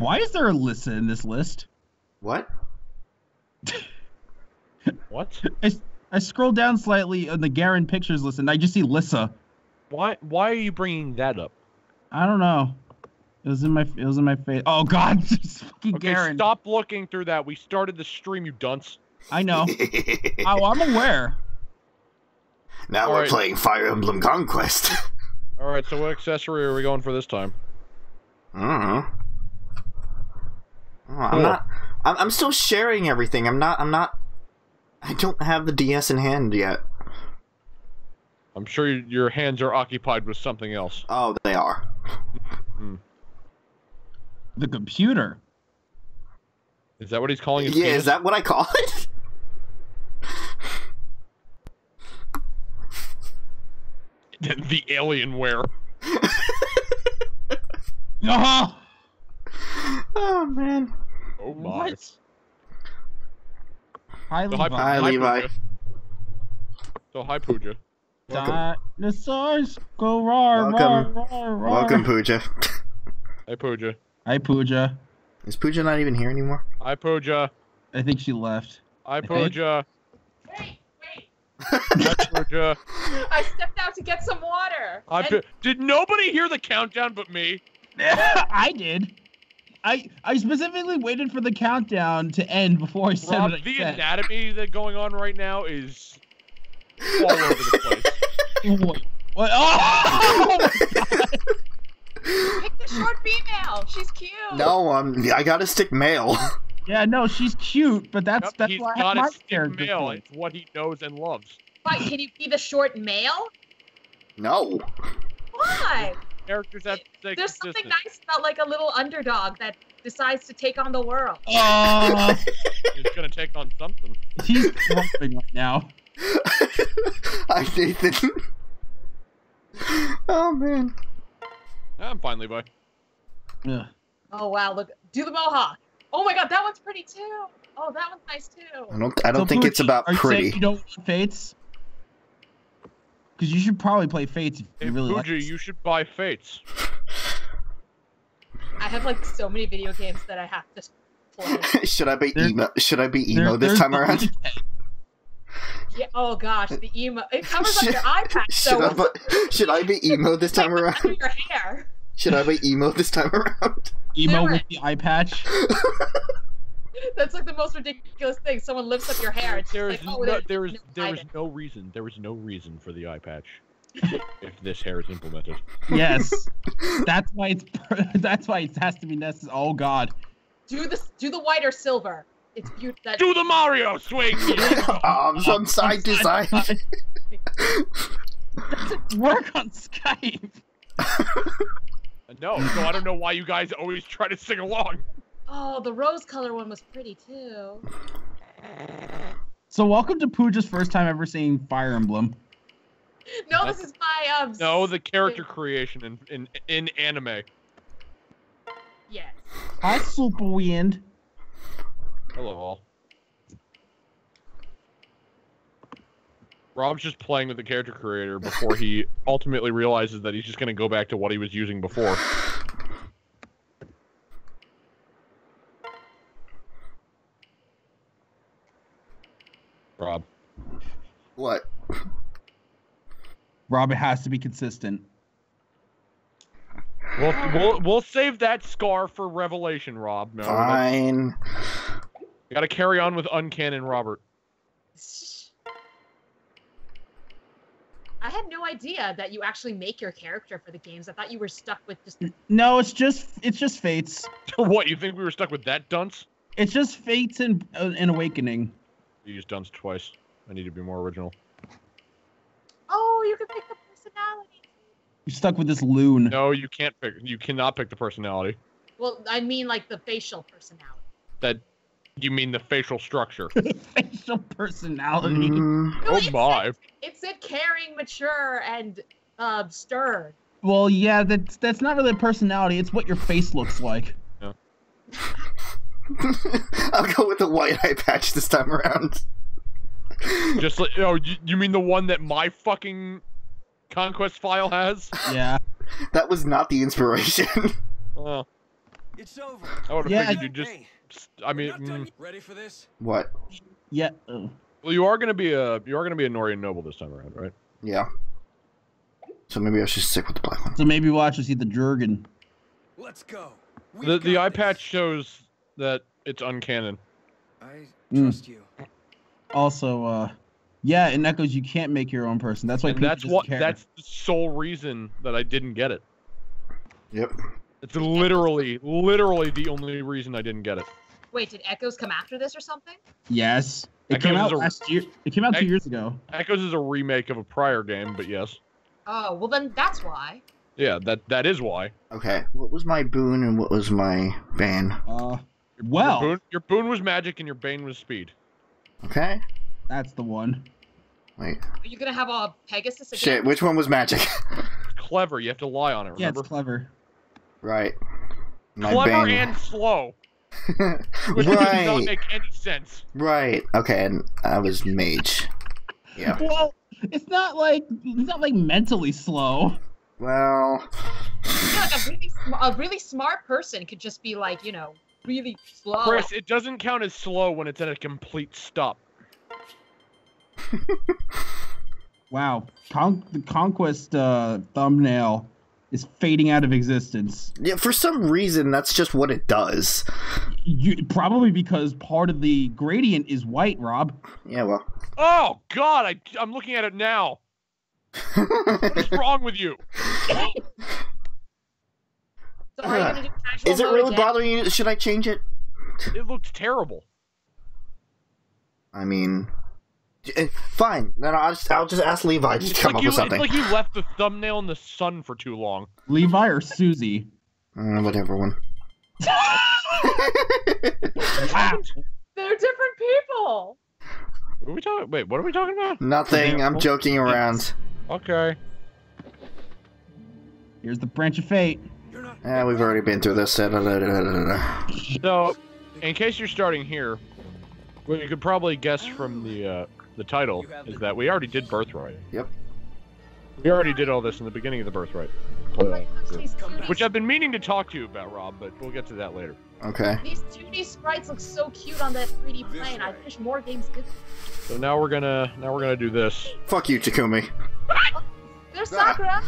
Why is there a Lissa in this list? What? What? I scrolled down slightly on the Garen pictures list, and I just see Lissa. Why are you bringing that up? I don't know. It was in my face. Oh God, it's fucking Okay, Garen. stop looking through that. We started the stream, you dunce. I know. Oh, I'm aware. Now we're playing Fire Emblem Conquest. Alright, so what accessory are we going for this time? Oh, I'm still sharing everything. I don't have the DS in hand yet. I'm sure your hands are occupied with something else. Oh, they are. The computer. Is that what he's calling his Yeah, penis? is that what I call it? The Alienware. No. Oh man. Oh my. What? Hi, So Levi. Hi, Levi. Pooja. So hi, Pooja. Dinosaurs go roar, Welcome. roar, roar, roar. Welcome, Pooja. Hi, Pooja. Hi, Pooja. Is Pooja not even here anymore? Hi, Pooja. I think she left. Hi, Pooja. Wait. Hi, Pooja. I stepped out to get some water. Did nobody hear the countdown but me? I did. I specifically waited for the countdown to end before I said Rob, what I the said. anatomy that's going on right now is all over the place. What? Oh! Pick the short female. She's cute. No, I gotta stick male. Yeah, no, she's cute, but that's He's why I got have a my stick character. male. for it. It's what he knows and loves. Why, can you be the short male? No. Why? Characters have to stay There's something consistent. nice about like a little underdog that decides to take on the world. He's gonna take on something. He's grumping right now. Hi, Nathan. Oh man. I'm fine, Levi. Ugh. Oh wow, look, do the mohawk. Oh my god, that one's pretty too. Oh, that one's nice too. I don't think Pooja, it's about are you pretty. saying you don't want Fates? Because you should probably play Fates if Hey, you really Pooja, like. you should buy Fates. I have like so many video games that I have to play. Should I be There- emo? Should I be emo this There's time the around? weekend. Yeah. Oh gosh, the emo. It covers up your eye patch. So Should I be emo this time under around? your hair. Should I be emo this time around? Emo Never. with the eye patch. That's like the most ridiculous thing. Someone lifts up your hair. It's just There like, is oh, there is hiding. no reason. There is no reason for the eye patch if this hair is implemented. Yes. That's why it's. That's why it has to be necessary. Oh God. Do the white or silver. It's beautiful. Do the Mario swing! Arms from side to side. Doesn't work on Skype. No, so I don't know why you guys always try to sing along. Oh, the rose color one was pretty too. So welcome to Pooja's first time ever seeing Fire Emblem. No, this is my No, the character creation in anime. Yes. Hi, Super Wind. Hello all. Rob's just playing with the character creator before he ultimately realizes that he's just gonna go back to what he was using before. Rob. What? Rob, it has to be consistent. We'll save that scar for Revelation, Rob. No, Fine. we gotta carry on with Uncanon Robert. I had no idea that you actually make your character for the games. I thought you were stuck with just. No, it's just Fates. What, you think we were stuck with that dunce? It's just Fates and Awakening. You used dunce twice. I need to be more original. Oh, you can pick the personality. You're stuck with this loon. No, you can't pick. You cannot pick the personality. Well, I mean like the facial personality. That you mean the facial structure? Facial personality. Mm, No, Oh it my! Said, it said caring, mature, and stern. Well, yeah, that's not really a personality. It's what your face looks like. I'll go with the white eye patch this time around. Just like, oh, you mean the one that my fucking Conquest file has? Yeah. That was not the inspiration. Oh, It's over. I would have Yeah, figured you just. Hey, I mean, we're not done. Ready for this? What? Yeah. well, you are gonna be a Norian noble this time around, right? Yeah. So maybe I should stick with the black one. So maybe we'll actually see the Jurgen. Let's go. The eye patch shows that it's uncanon. I trust you. Also, yeah, in Echoes you can't make your own person. That's why And people that's just what. care. That's the sole reason that I didn't get it. Yep. It's literally the only reason I didn't get it. Wait, did Echoes come after this or something? Yes. It Echoes came out is a- last year. It came out 2 years ago. Echoes is a remake of a prior game, but yes. Oh, well then that's why. Yeah, that is why. Okay. What was my boon and what was my bane? Well, Your boon was magic and your bane was speed. Okay. that's the one. Wait. Are you gonna have a Pegasus again? Shit. Which one was magic? It's clever. You have to lie on it. Yeah, Remember? it's clever. Right. My Clever bane. and slow, which does not Right. make any sense. Right. Okay. And I was mage. Yeah. Well, it's not like mentally slow. Well. Yeah, like a really smart person could just be like, you know, really slow. Chris, it doesn't count as slow when it's at a complete stop. Wow, the Conquest thumbnail is fading out of existence. Yeah. For some reason, that's just what it does. Probably because part of the gradient is white, Rob. Yeah. Well. Oh God, I'm looking at it now. What's wrong with you? So are you gonna do casual Is it mode really again? bothering you? Should I change it? It looks terrible. I mean, fine. Then I'll just ask Levi to come up with something. It's like you left the thumbnail in the sun for too long. Levi or Susie? Whatever one. Wow. They're different people. What are we talking? Wait, what are we talking about? Nothing. I'm joking around. Okay. Here's the branch of fate. You're not. We've already been through this. So, in case you're starting here, what you could probably guess from the title is that we already did Birthright. Yep. We already did all this in the beginning of the Birthright. Oh my gosh, these Which I've been meaning to talk to you about, Rob, but we'll get to that later. Okay. These 2D sprites look so cute on that 3D plane. I wish more games did. So now we're gonna do this. Fuck you, Takumi. There's Sakura.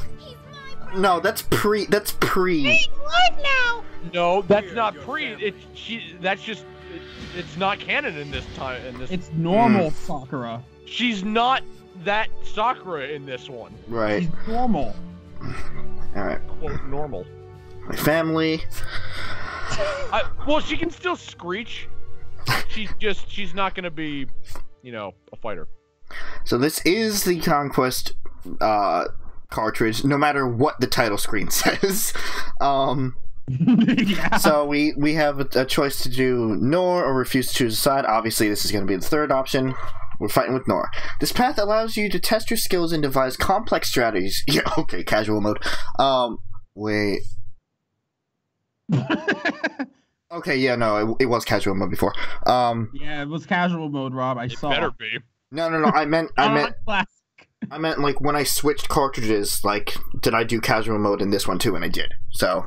No, that's pre. That's pre. Live now. No, that's not pre. It's not canon in this time. It's normal Sakura. She's not that Sakura in this one. Right. She's normal. All right. Quote normal. My family. Well, she can still screech. She's not gonna be, a fighter. So this is the Conquest cartridge, no matter what the title screen says. Yeah. So we have a choice to do Nor or refuse to choose a side. Obviously, this is going to be the third option. We're fighting with Nor. This path allows you to test your skills and devise complex strategies. Yeah, okay, casual mode. Wait. Okay, yeah, no, it was casual mode before. Yeah, it was casual mode, Rob. I It saw. better be. No, I meant Classic. like when I switched cartridges, like, did I do casual mode in this one too? And I did. So.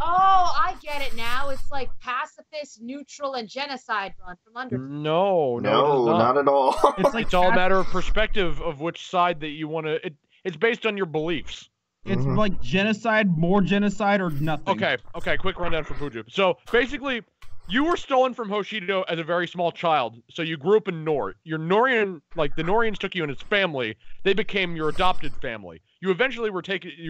Oh, I get it now. It's like pacifist, neutral, and genocide run from under. No, No, not at all. It's like It's all a matter of perspective of which side that you want to. It's based on your beliefs. It's like genocide, more genocide, or nothing. Okay, quick rundown for Puju. So basically, you were stolen from Hoshido as a very small child, so you grew up in Nor. Your Norian, like the Norians took you and its family. They became your adopted family. You were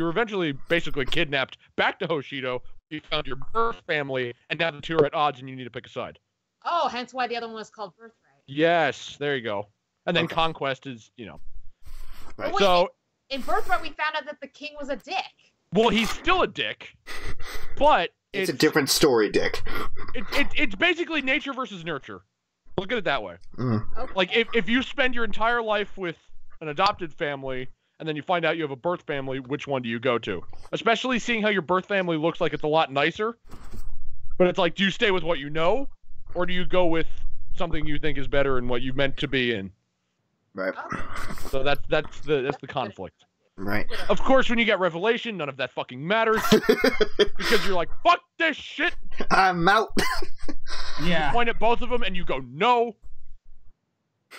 eventually basically kidnapped back to Hoshido. You found your birth family, and now the two are at odds, and you need to pick a side. Oh, hence why the other one was called Birthright. Yes, there you go. And then Okay. Conquest is, Right. Wait, So, in Birthright, we found out that the king was a dick. well, he's still a dick, but It's a different story, Dick. It's basically nature versus nurture. Look at it that way. Okay. Like, if you spend your entire life with an adopted family, and then you find out you have a birth family, which one do you go to? Especially seeing how your birth family looks like it's a lot nicer. But it's like, do you stay with what you know, or do you go with something you think is better and what you meant to be in? Right. So that's the conflict. Right. Of course, when you get Revelation, none of that fucking matters. Because you're like, fuck this shit! I'm out. Yeah. You point at both of them and you go, no!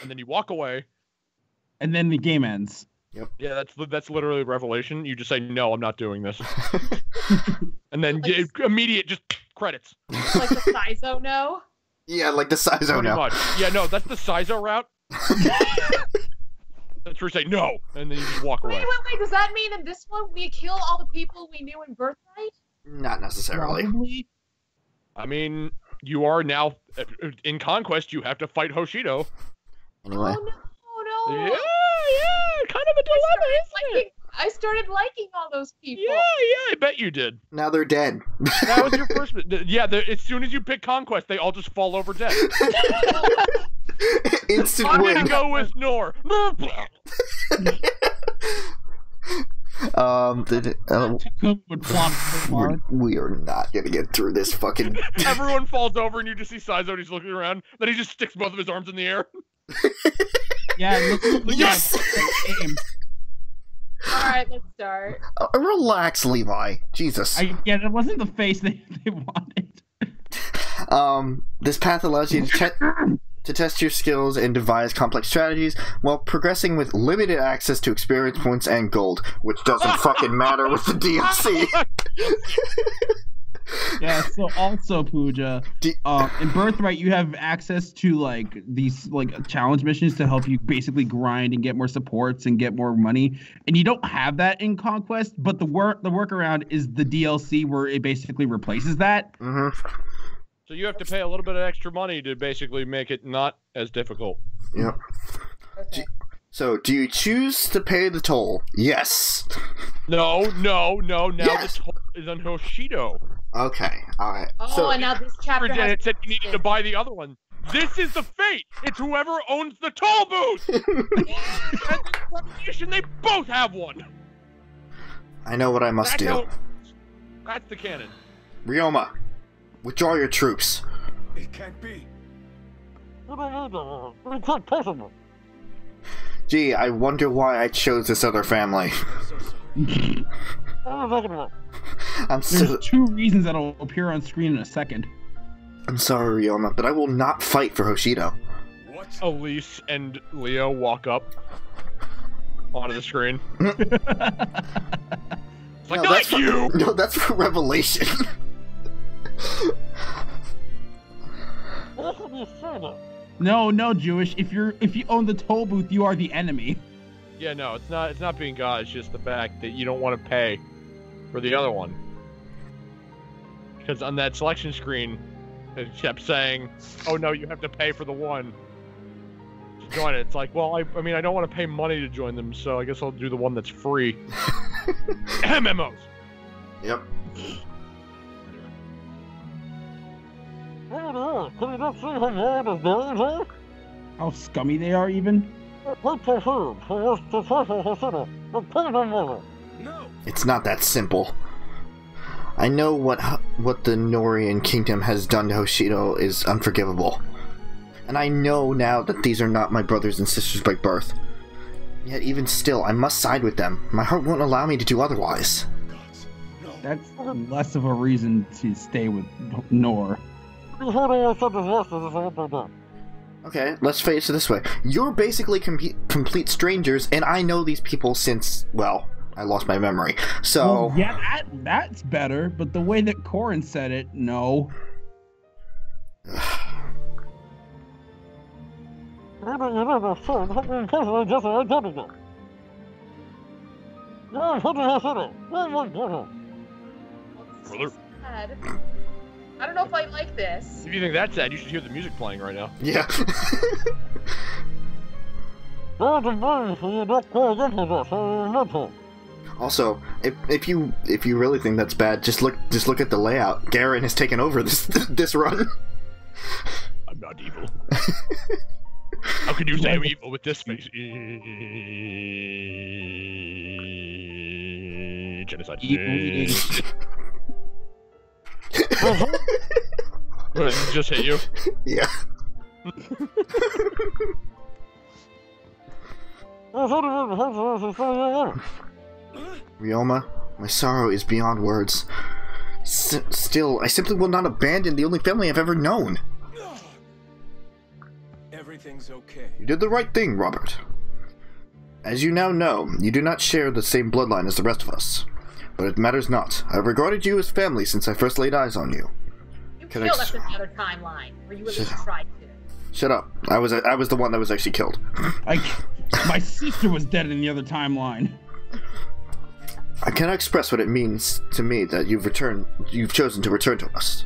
And then you walk away. And then the game ends. Yeah, that's literally Revelation. You just say, no, I'm not doing this. And then immediate just credits. Like the Sizo no? Yeah, like the Sizo Pretty now. much. Yeah, no, that's the Sizo route. That's where you say no, and then you just walk away. Wait. Does that mean in this one we kill all the people we knew in Birthright? Not necessarily. Probably. I mean, you are now in Conquest. You have to fight Hoshido. Anyway. Oh no! Yeah, kind of a dilemma, isn't it? I started liking all those people. Yeah, I bet you did. Now they're dead. That was your first. Yeah, as soon as you pick Conquest, they all just fall over dead. Instant I'm win. gonna go with Nor. Would flop so hard. We are not gonna get through this fucking. Everyone falls over, and you just see Sizo. He's looking around. Then he just sticks both of his arms in the air. Yeah, look Yes! aim. Alright, let's start. Relax, Levi. Jesus. Yeah, that wasn't the face they wanted. This path allows you to test your skills and devise complex strategies while progressing with limited access to experience points and gold, which doesn't fucking matter with the DLC. Yeah, so also, Pooja, in Birthright, you have access to, like, these, like, challenge missions to help you basically grind and get more supports and get more money. And you don't have that in Conquest, but the workaround is the DLC where it basically replaces that. Mm-hmm. So you have to pay a little bit of extra money to basically make it not as difficult. Yep. Okay. So, do you choose to pay the toll? Yes. No. Now Yes. the toll is on Hoshido. Okay, alright. Oh, and now this chapter has... It said you needed to buy the other one. This is the fate. It's whoever owns the toll booth. And this revelation, they both have one. I know what I must do. That's the canon. Ryoma, withdraw your troops. It can't be. Gee, I wonder why I chose this other family. I'm There's two reasons that'll appear on screen in a second. I'm sorry, Ryoma, but I will not fight for Hoshido. What? Elise and Leo walk up onto the screen. It's like, No, that's not you! No, that's for Revelation. No, Jewish. If you own the toll booth, you are the enemy. Yeah, no, it's not being God, it's just the fact that you don't want to pay for the other one. Because on that selection screen, it kept saying, oh no, you have to pay for the one to join it. It's like, well, I mean, I don't want to pay money to join them, so I guess I'll do the one that's free. MMOs! Yep. How scummy they are, even. No. It's not that simple. I know what the Norian kingdom has done to Hoshido is unforgivable. And I know now that these are not my brothers and sisters by birth. Yet even still, I must side with them. My heart won't allow me to do otherwise. Gods. No. That's less of a reason to stay with Nor. Okay, let's face it this way. You're basically complete strangers, and I know these people since, well, I lost my memory. So... Well, yeah, that's better, but the way that Corin said it, no. Sad. I don't know if I like this. If you think that's sad, you should hear the music playing right now. Yeah. Also, if you really think that's bad, just look at the layout. Garen has taken over this run. I'm not evil. How can you say I'm evil with this face? Genocide. What, it just hit you? Yeah. Ryoma, my sorrow is beyond words. Still, I simply will not abandon the only family I've ever known. Everything's okay. You did the right thing, Robert. As you now know, you do not share the same bloodline as the rest of us. But it matters not. I have regarded you as family since I first laid eyes on you. You killed us in the other timeline, or you at least tried to. Shut up. I was the one that was actually killed. My sister was dead in the other timeline. I cannot express what it means to me that you've chosen to return to us.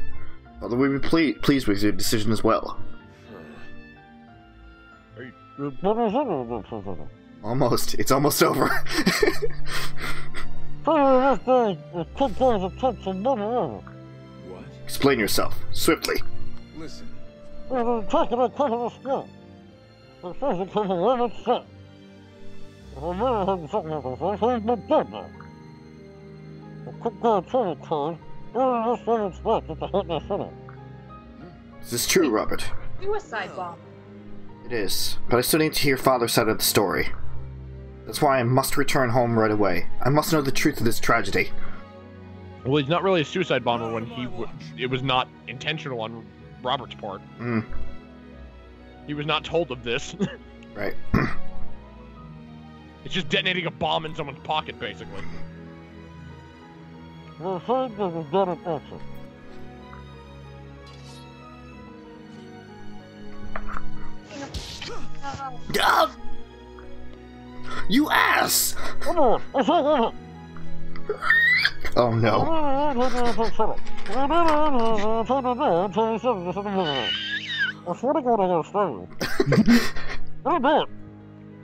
Although we would be pleased with your decision as well. Almost. It's almost over. What? Explain yourself, swiftly. Listen. Is this true, Robert? Suicide bomb. It is, but I still need to hear Father's side of the story. That's why I must return home right away. I must know the truth of this tragedy. Well, he's not really a suicide bomber when it was not intentional on Robert's part. He was not told of this. Right. It's just detonating a bomb in someone's pocket, basically. You ass! Oh no.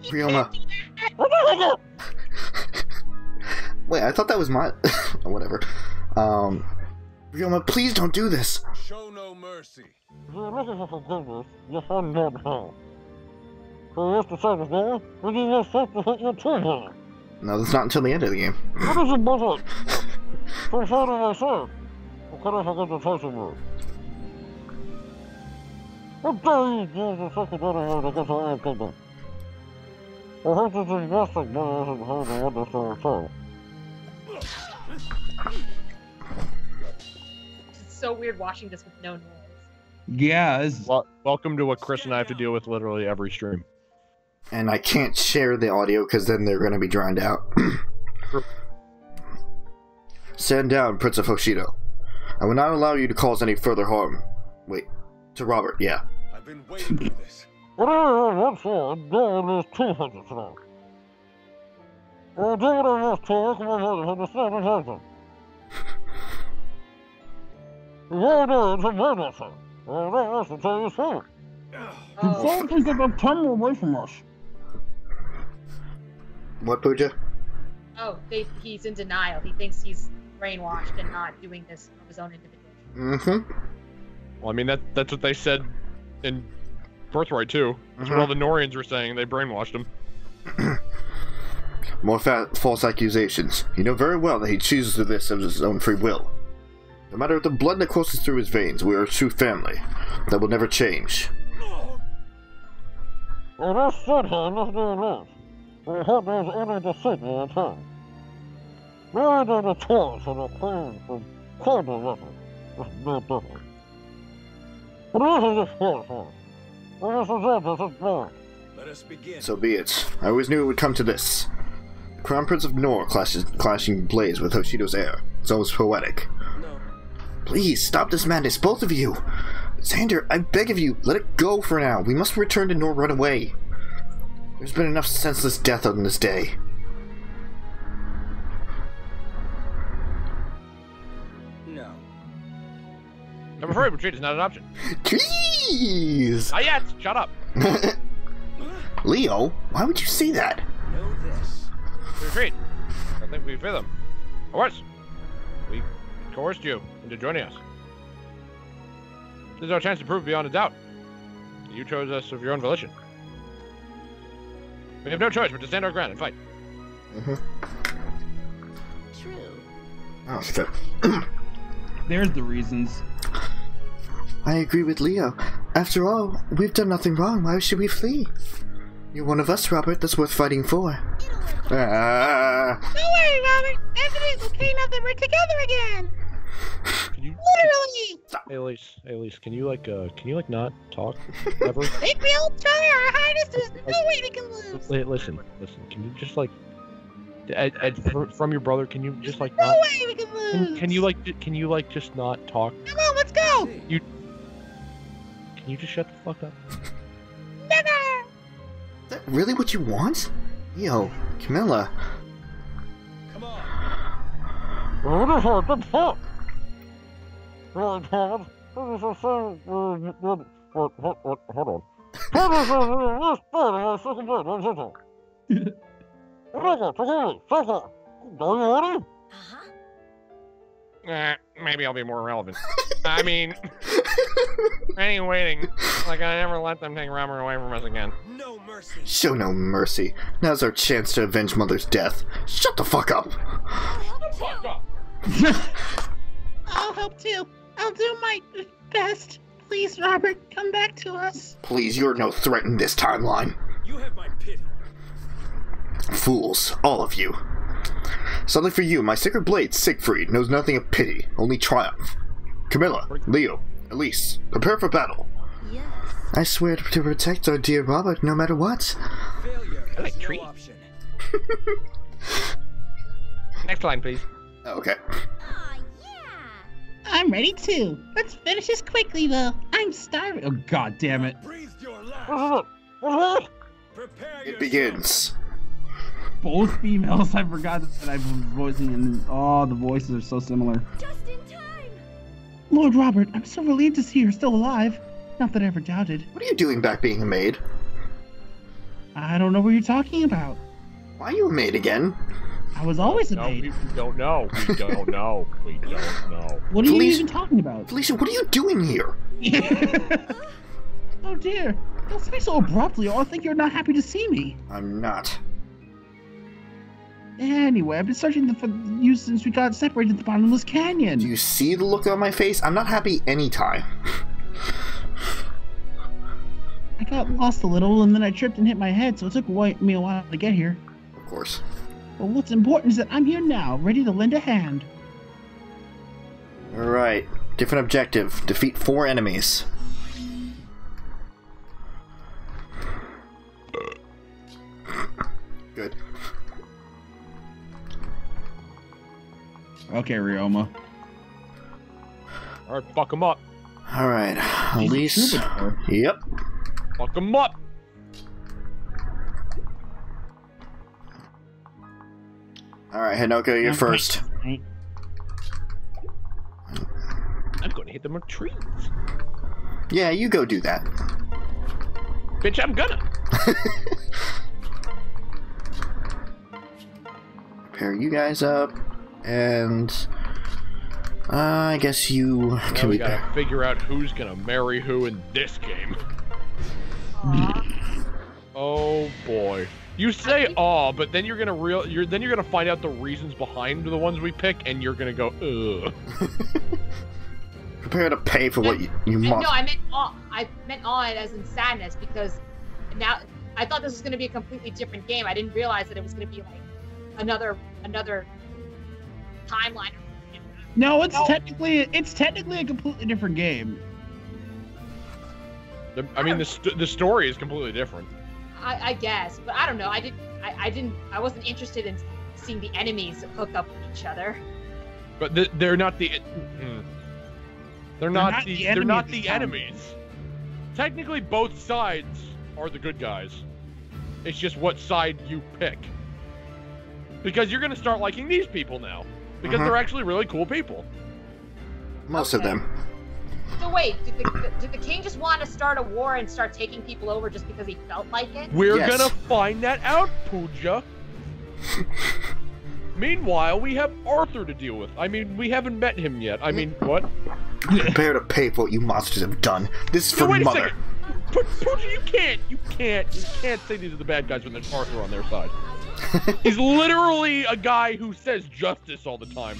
Ryoma. Wait, I thought that was my... Whatever. Ryoma, please don't do this. Show no mercy. No, that's not until the end of the game. It's so weird watching this with no noise. Yeah. Welcome to what Chris and I have to deal with literally every stream. And I can't share the audio because then they're going to be drowned out. Stand down, Prince of Hoshido. I will not allow you to cause any further harm. Wait, to Robert, yeah. I've been waiting for this. The soldiers of September away from us. What, Pooja? Oh, he's in denial. He thinks he's brainwashed and not doing this of his own individual. Well, I mean, that's what they said in Birthright, too. That's what all the Norians were saying. They brainwashed him. More false accusations. You know very well that he chooses to do this of his own free will. No matter the blood that courses through his veins, we are a true family. That will never change. Let us begin. So be it. I always knew it would come to this. The Crown Prince of Nor clashing blades with Hoshido's heir. It's almost poetic. No. Please, stop this madness, both of you! Xander, I beg of you, let it go for now. We must return to Nor right away. There's been enough senseless death on this day. No. I'm afraid retreat is not an option. Jeez! Not yet! Shut up! Leo, why would you say that? Know this. Retreat. I think we fear them. Of course. We coerced you into joining us. This is our chance to prove beyond a doubt. You chose us of your own volition. We have no choice but to stand our ground and fight. True. Oh, shit. There's the reasons. I agree with Leo. After all, we've done nothing wrong. Why should we flee? You're one of us, Robert. That's worth fighting for. Don't worry, Robert. Everything's okay now that we're together again. Can you, Literally. Hey, Elise, can you not talk ever? Think we'll try our hardest. There's no way we can lose. Listen. Can you just like, from your brother? Can you just like? No not, way we can lose. Can you just not talk? Come on, let's go. Can you just shut the fuck up? Never. Is that really what you want? Yo, Camilla. Come on. Hold on. Maybe I'll be more relevant. I mean, any waiting. Like, I never let them take Robert away from us again. No mercy. Show no mercy. Now's our chance to avenge Mother's death. Shut the fuck up. Fuck up! I'll help too. I'll do my best. Please, Robert, come back to us. Please, you're no threat in this timeline. You have my pity. Fools, all of you. Something for you, my sacred blade, Siegfried, knows nothing of pity, only triumph. Camilla, Leo, Elise, prepare for battle. Yes. I swear to protect our dear Robert no matter what. Failure I like is no trees. option. Next line, please. Okay. Aw, yeah. I'm ready too. Let's finish this quickly, though. I'm starving. Oh god damn it. Breathe your last. Prepare It yourself. begins. Both females, I forgot that I was voicing, and oh, the voices are so similar. Just in time. Lord Robert, I'm so relieved to see you're still alive. Not that I ever doubted. What are you doing back being a maid? I don't know what you're talking about. Why are you a maid again? I was always a No, maid. we don't know. We don't know. We don't know. What are you Felicia- even talking about? Felicia, what are you doing here? Oh dear. Don't say so abruptly, or I'll think you're not happy to see me. I'm not. Anyway, I've been searching for you since we got separated at the bottomless canyon. Do you see the look on my face? I'm not happy anytime. I got lost a little, and then I tripped and hit my head, so it took me a while to get here. Of course. But what's important is that I'm here now, ready to lend a hand. Alright. Different objective. Defeat 4 enemies. Good. Okay, Ryoma. Alright, fuck him up. Alright. She's a Elise. troubadour. Yep. Fuck him up. Alright, Hinoka, you're first. I'm going to hit them with trees. Yeah, you go do that. Bitch, I'm gonna. Pair you guys up, and I guess you Now can we be gotta there. figure out who's gonna marry who in this game. Oh boy. You say "aw," but then you're gonna find out the reasons behind the ones we pick, and you're gonna go ugh. Prepare to pay for what you must. No, I meant awe. I meant awe as in sadness, because now I thought this was going to be a completely different game. I didn't realize that it was going to be like another timeline. No, it's technically a completely different game. I mean, the story is completely different. I guess, but I don't know. I wasn't interested in seeing the enemies hook up with each other. But they're not the. They're not not the the enemies. Technically, both sides are the good guys. It's just what side you pick. Because you're gonna start liking these people now, because they're actually really cool people. Most of them. So wait, did the king just want to start a war and start taking people over just because he felt like it? We're Yes. gonna find that out, Pooja. Meanwhile, we have Arthur to deal with. I mean, we haven't met him yet. I mean, what? Prepare to pay for what you monsters have done. This is for Wait a Mother. second. Pooja, you can't say these are the bad guys when there's Arthur on their side. He's literally a guy who says justice all the time.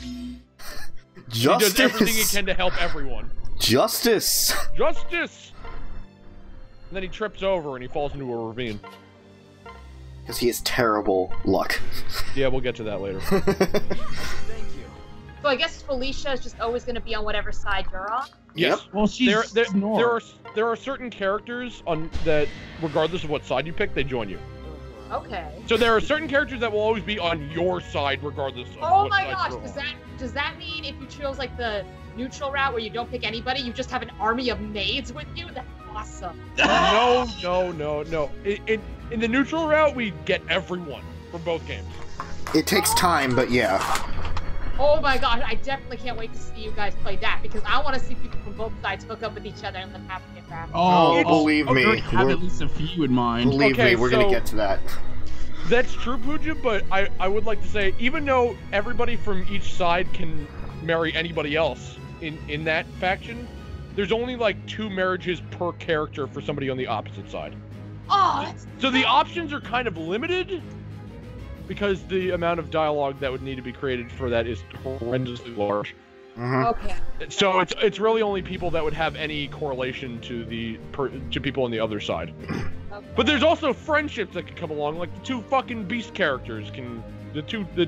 Justice. He does everything he can to help everyone. Justice. Justice! And then he trips over and he falls into a ravine. Because he has terrible luck. Yeah, we'll get to that later. Thank you. So I guess Felicia is just always going to be on whatever side you're on. Yes. Well, she's There are certain characters on that, regardless of what side you pick, they join you. Okay. So there are certain characters that will always be on your side, regardless of Oh what my side gosh, you're on. does that mean if you chose like the neutral route where you don't pick anybody, you just have an army of maids with you? That's awesome. No. In the neutral route, we get everyone from both games. It takes time, but yeah. Oh my gosh, I definitely can't wait to see you guys play that because I want to see people from both sides hook up with each other and then have to get back. Believe me, I have at least a few in mind. believe Okay, me, we're gonna so- get to that. That's true, Pooja, but I would like to say, even though everybody from each side can marry anybody else in that faction, there's only like 2 marriages per character for somebody on the opposite side. Oh, that's So the options are kind of limited because the amount of dialogue that would need to be created for that is horrendously large. okay. So it's really only people that would have any correlation to to people on the other side. Okay. But there's also friendships that can come along, like the 2 fucking beast characters the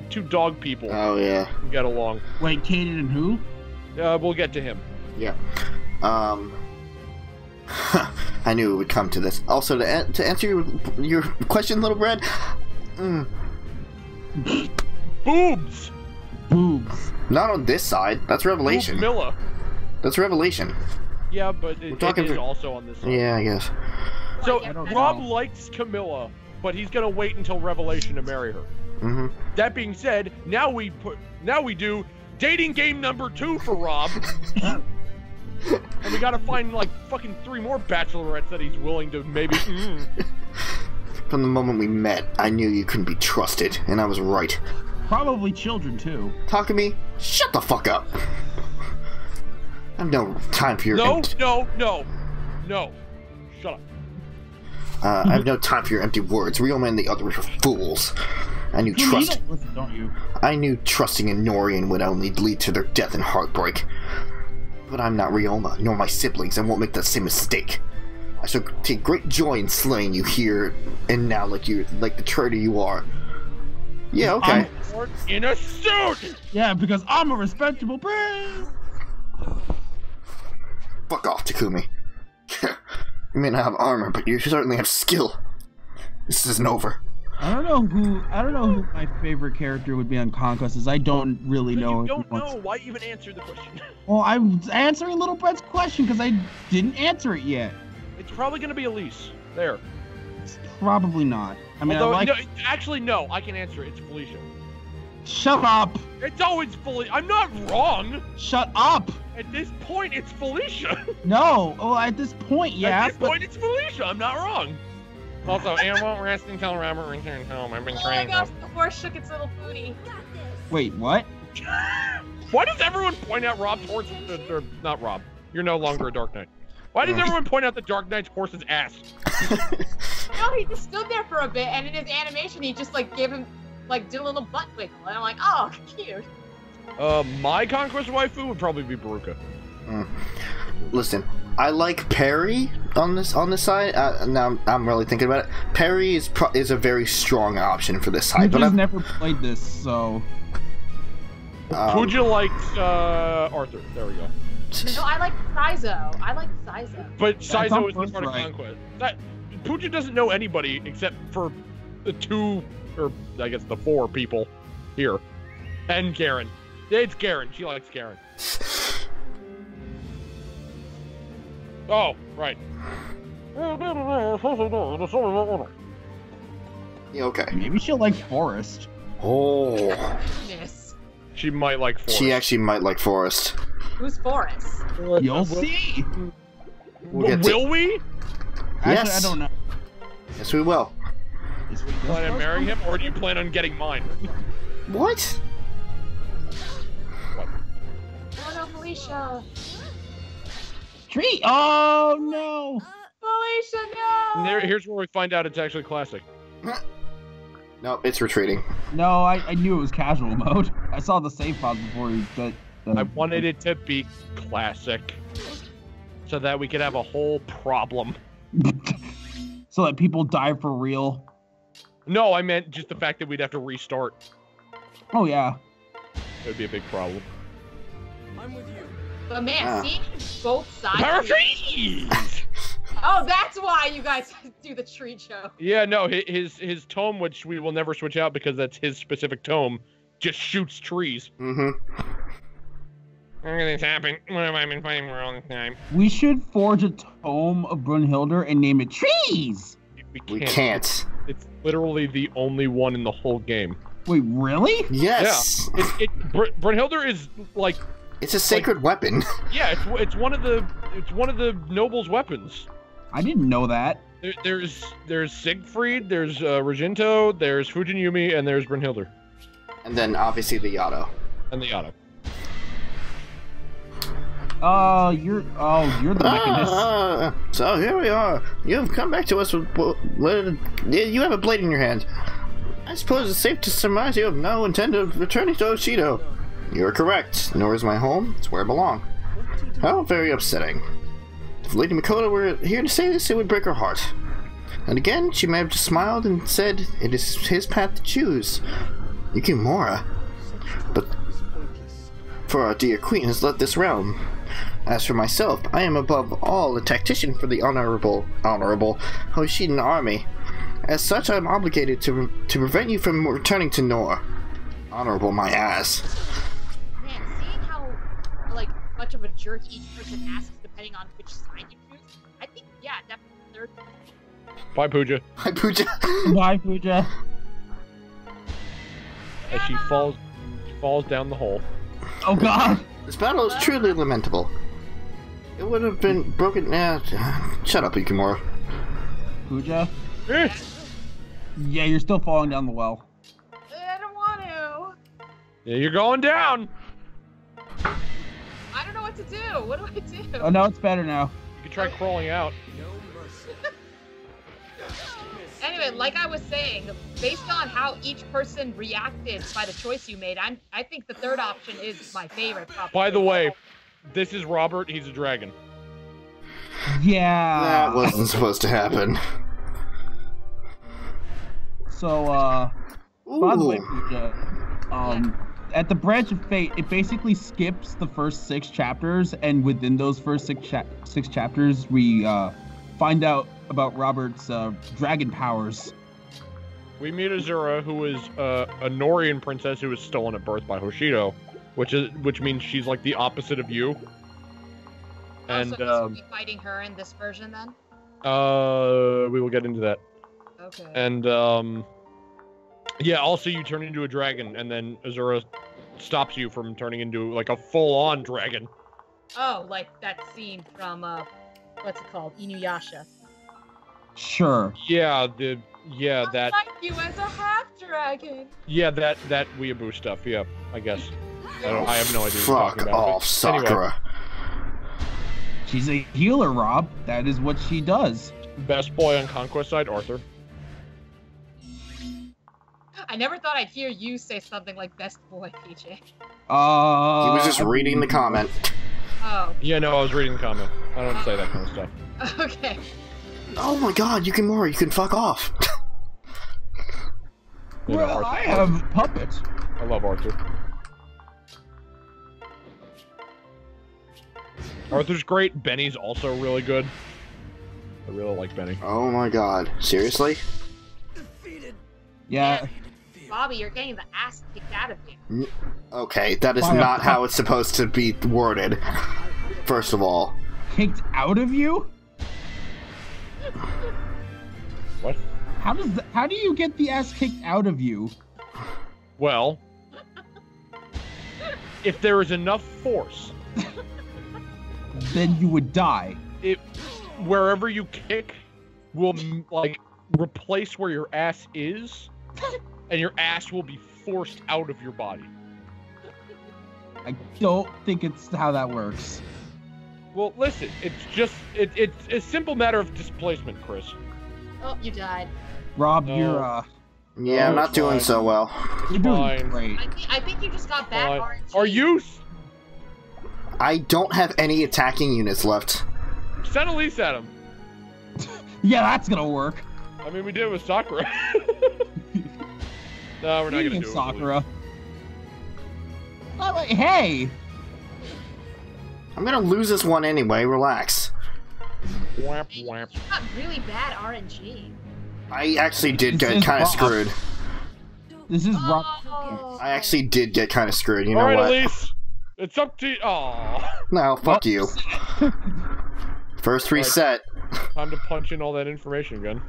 two dog people Oh yeah. can get along. Wait, Kaden and who? We'll get to him. Yeah. I knew it would come to this. Also, to answer your question, Little Bread, Boobs! Boobs. not on this side. That's Revelation. Milla. That's Revelation. Yeah, but it talking is for- also on this side. Yeah, I guess. So I don't Rob know. likes Camilla, but he's gonna wait until Revelation to marry her. Mm-hmm. That being said, now we do dating game number 2 for Rob. And we gotta find like fucking 3 more bachelorettes that he's willing to maybe. From the moment we met, I knew you couldn't be trusted, and I was right. Probably children too. Takumi, shut the fuck up. I have no time for your No. Shut up. I have no time for your empty words. Real men and the others are fools. I knew You trust. don't listen, don't you? I knew trusting in Norian would only lead to their death and heartbreak. But I'm not Ryoma, nor my siblings, and won't make that same mistake. I shall take great joy in slaying you here and now, like the traitor you are. Yeah, okay. In a suit. Yeah, because I'm a respectable prince. Fuck off, Takumi. You may not have armor, but you certainly have skill. This isn't over. I don't know who my favorite character would be on Conquest is. I don't really know. You if don't he wants- know. Why even answer the question? Well, I was answering Little Brett's question because I didn't answer it yet. It's probably gonna be Elise. There. It's probably not. I mean, Although, I like. no, actually, no. I can answer it. It's Felicia. Shut up! It's always Felicia. I'm not wrong. Shut up! At this point, it's Felicia. No. Well, at this point, yeah. At this point, it's Felicia. I'm not wrong. Also, Anne won't rest until Robert returns home. I've been Oh my training gosh, him. the horse shook its little booty. Wait, what? Why does everyone point out Rob's horse? Or not Rob. You're no longer a Dark Knight. Why does everyone point out the Dark Knight's horse's ass? No, he just stood there for a bit, and in his animation, he just like gave him, like, did a little butt wiggle, and I'm like, oh, cute. My conquest waifu would probably be Baruka. Listen, I like Perry on this side. Now I'm really thinking about it. Perry is a very strong option for this side, but I've I'm, never played this, so. Pooja likes Arthur. There we go. No, I like Saizo. But That's Saizo on is not part of Birthright. Conquest. Pooja doesn't know anybody except for the 2, or I guess the 4 people here. And Garen. It's Garen. She likes Garen. Oh, right. yeah, okay. Maybe she'll like Forest. Oh, Goodness. She might like Forrest. she actually might like Forest. Who's Forrest? You'll see. We'll get to- Will we? Actually, Yes. I don't know. Yes, we will. Is we Plan on marrying him, or do you plan on getting mine? What? Oh no, Felicia. Tree. Oh no. Felicia, no! Here's where we find out it's actually classic. No, it's retreating. No, I knew it was casual mode. I saw the save pod before you. I wanted it to be classic, so that we could have a whole problem. So that people die for real. No, I meant just the fact that we'd have to restart. Oh yeah. It would be a big problem. I'm with you. But man, seeing both sides. Power trees! Oh, that's why you guys do the tree show. Yeah, no, his tome, which we will never switch out because that's his specific tome, just shoots trees. Mm-hmm. Everything's happened. What have I been fighting for all this time? We should forge a tome of Brunhilde and name it Trees! We can't. It's literally the only one in the whole game. Wait, really? Yes. Yeah. Brunhilde is like. It's a sacred weapon. Yeah, it's one of the nobles' weapons. I didn't know that. There's Siegfried, there's Reginto, there's Fujinumi, and there's Brunhilde. And then obviously the Yado. And the Yado. You're the Mechanist. So here we are. You've come back to us with you have a blade in your hand. I suppose it's safe to surmise you have no intent of returning to Oshido. You're correct. Nor is my home. It's where I belong. How very upsetting. If Lady Makoto were here to say this, it would break her heart. And again, she may have just smiled and said it is his path to choose. Yukimura. But for our dear queen has left this realm. As for myself, I am above all a tactician for the honorable Hoshidan army. As such, I am obligated to prevent you from returning to Nor. Honorable my ass. Man, seeing how much of a jerk each person asks depending on which side you choose, I think definitely third. Bye, Pooja. Hi, Pooja. Bye, Pooja. As she falls down the hole. Oh god. This battle is truly lamentable. It would have been broken. Shut up, Yukimura. Pooja? Yeah, you're still falling down the well. I don't want to. Yeah, you're going down. I don't know what to do. What do I do? Oh no, it's better now. You can try crawling out. No mercy. Anyway, like I was saying, based on how each person reacted by the choice you made, I think the third option is my favorite. Probably. By the way, this is Robert. He's a dragon. Yeah. That wasn't supposed to happen. So, by the way, Pooja, at the Branch of Fate, it basically skips the first 6 chapters, and within those first 6 chapters, we find out about Robert's dragon powers. We meet Azura, who is a Norian princess who was stolen at birth by Hoshido, which means she's like the opposite of you. And so we'll be fighting her in this version then? we will get into that. Okay. And yeah, also you turn into a dragon, and then Azura stops you from turning into like a full-on dragon. Oh, like that scene from what's it called? Inuyasha. Sure. Yeah, that. Like you as a half dragon. Yeah, that weeaboo stuff. Yeah, I guess. I have no idea. What you're Fuck talking about, off, Sakura. Anyway, She's a healer, Rob. That is what she does. best boy on Conquest side, Arthur. I never thought I'd hear you say something like best boy, PJ. He was just reading the comment. Oh. Yeah, no, I was reading the comment. I don't say that kind of stuff. Okay. Oh my god, you can fuck off. You know, Well, Arthur- I have puppets. I love Arthur. Arthur's great. Benny's also really good. I really like Benny. Oh my god. Seriously? Yeah. Bobby, you're getting the ass kicked out of you. Okay, that is By a not how it's supposed to be worded. First of all. Kicked out of you? What? How do you get the ass kicked out of you? Well, if there is enough force, Then you would die. wherever you kick will like replace where your ass is, and your ass will be forced out of your body. I don't think it's how that works. Well, listen, it's just it's a simple matter of displacement, Chris. Oh, you died. Rob, No. you're Yeah, I'm not doing fine. so well. you're doing Fine. great. I think you just got bad RNG. Are you? I don't have any attacking units left. Send Elise at him. Yeah, that's gonna work. I mean, we did it with Sakura. No, we're not gonna do it. Sakura. Oh, wait, hey! I'm gonna lose this one anyway, relax. Whap, whap. You got really bad RNG. I actually did This get is kind of rough. screwed. This is rough. Oh. I actually did get kind of screwed, you know Alright, what? Elise. It's up to you. Oh. No, fuck you. First reset. Time to punch in all that information again.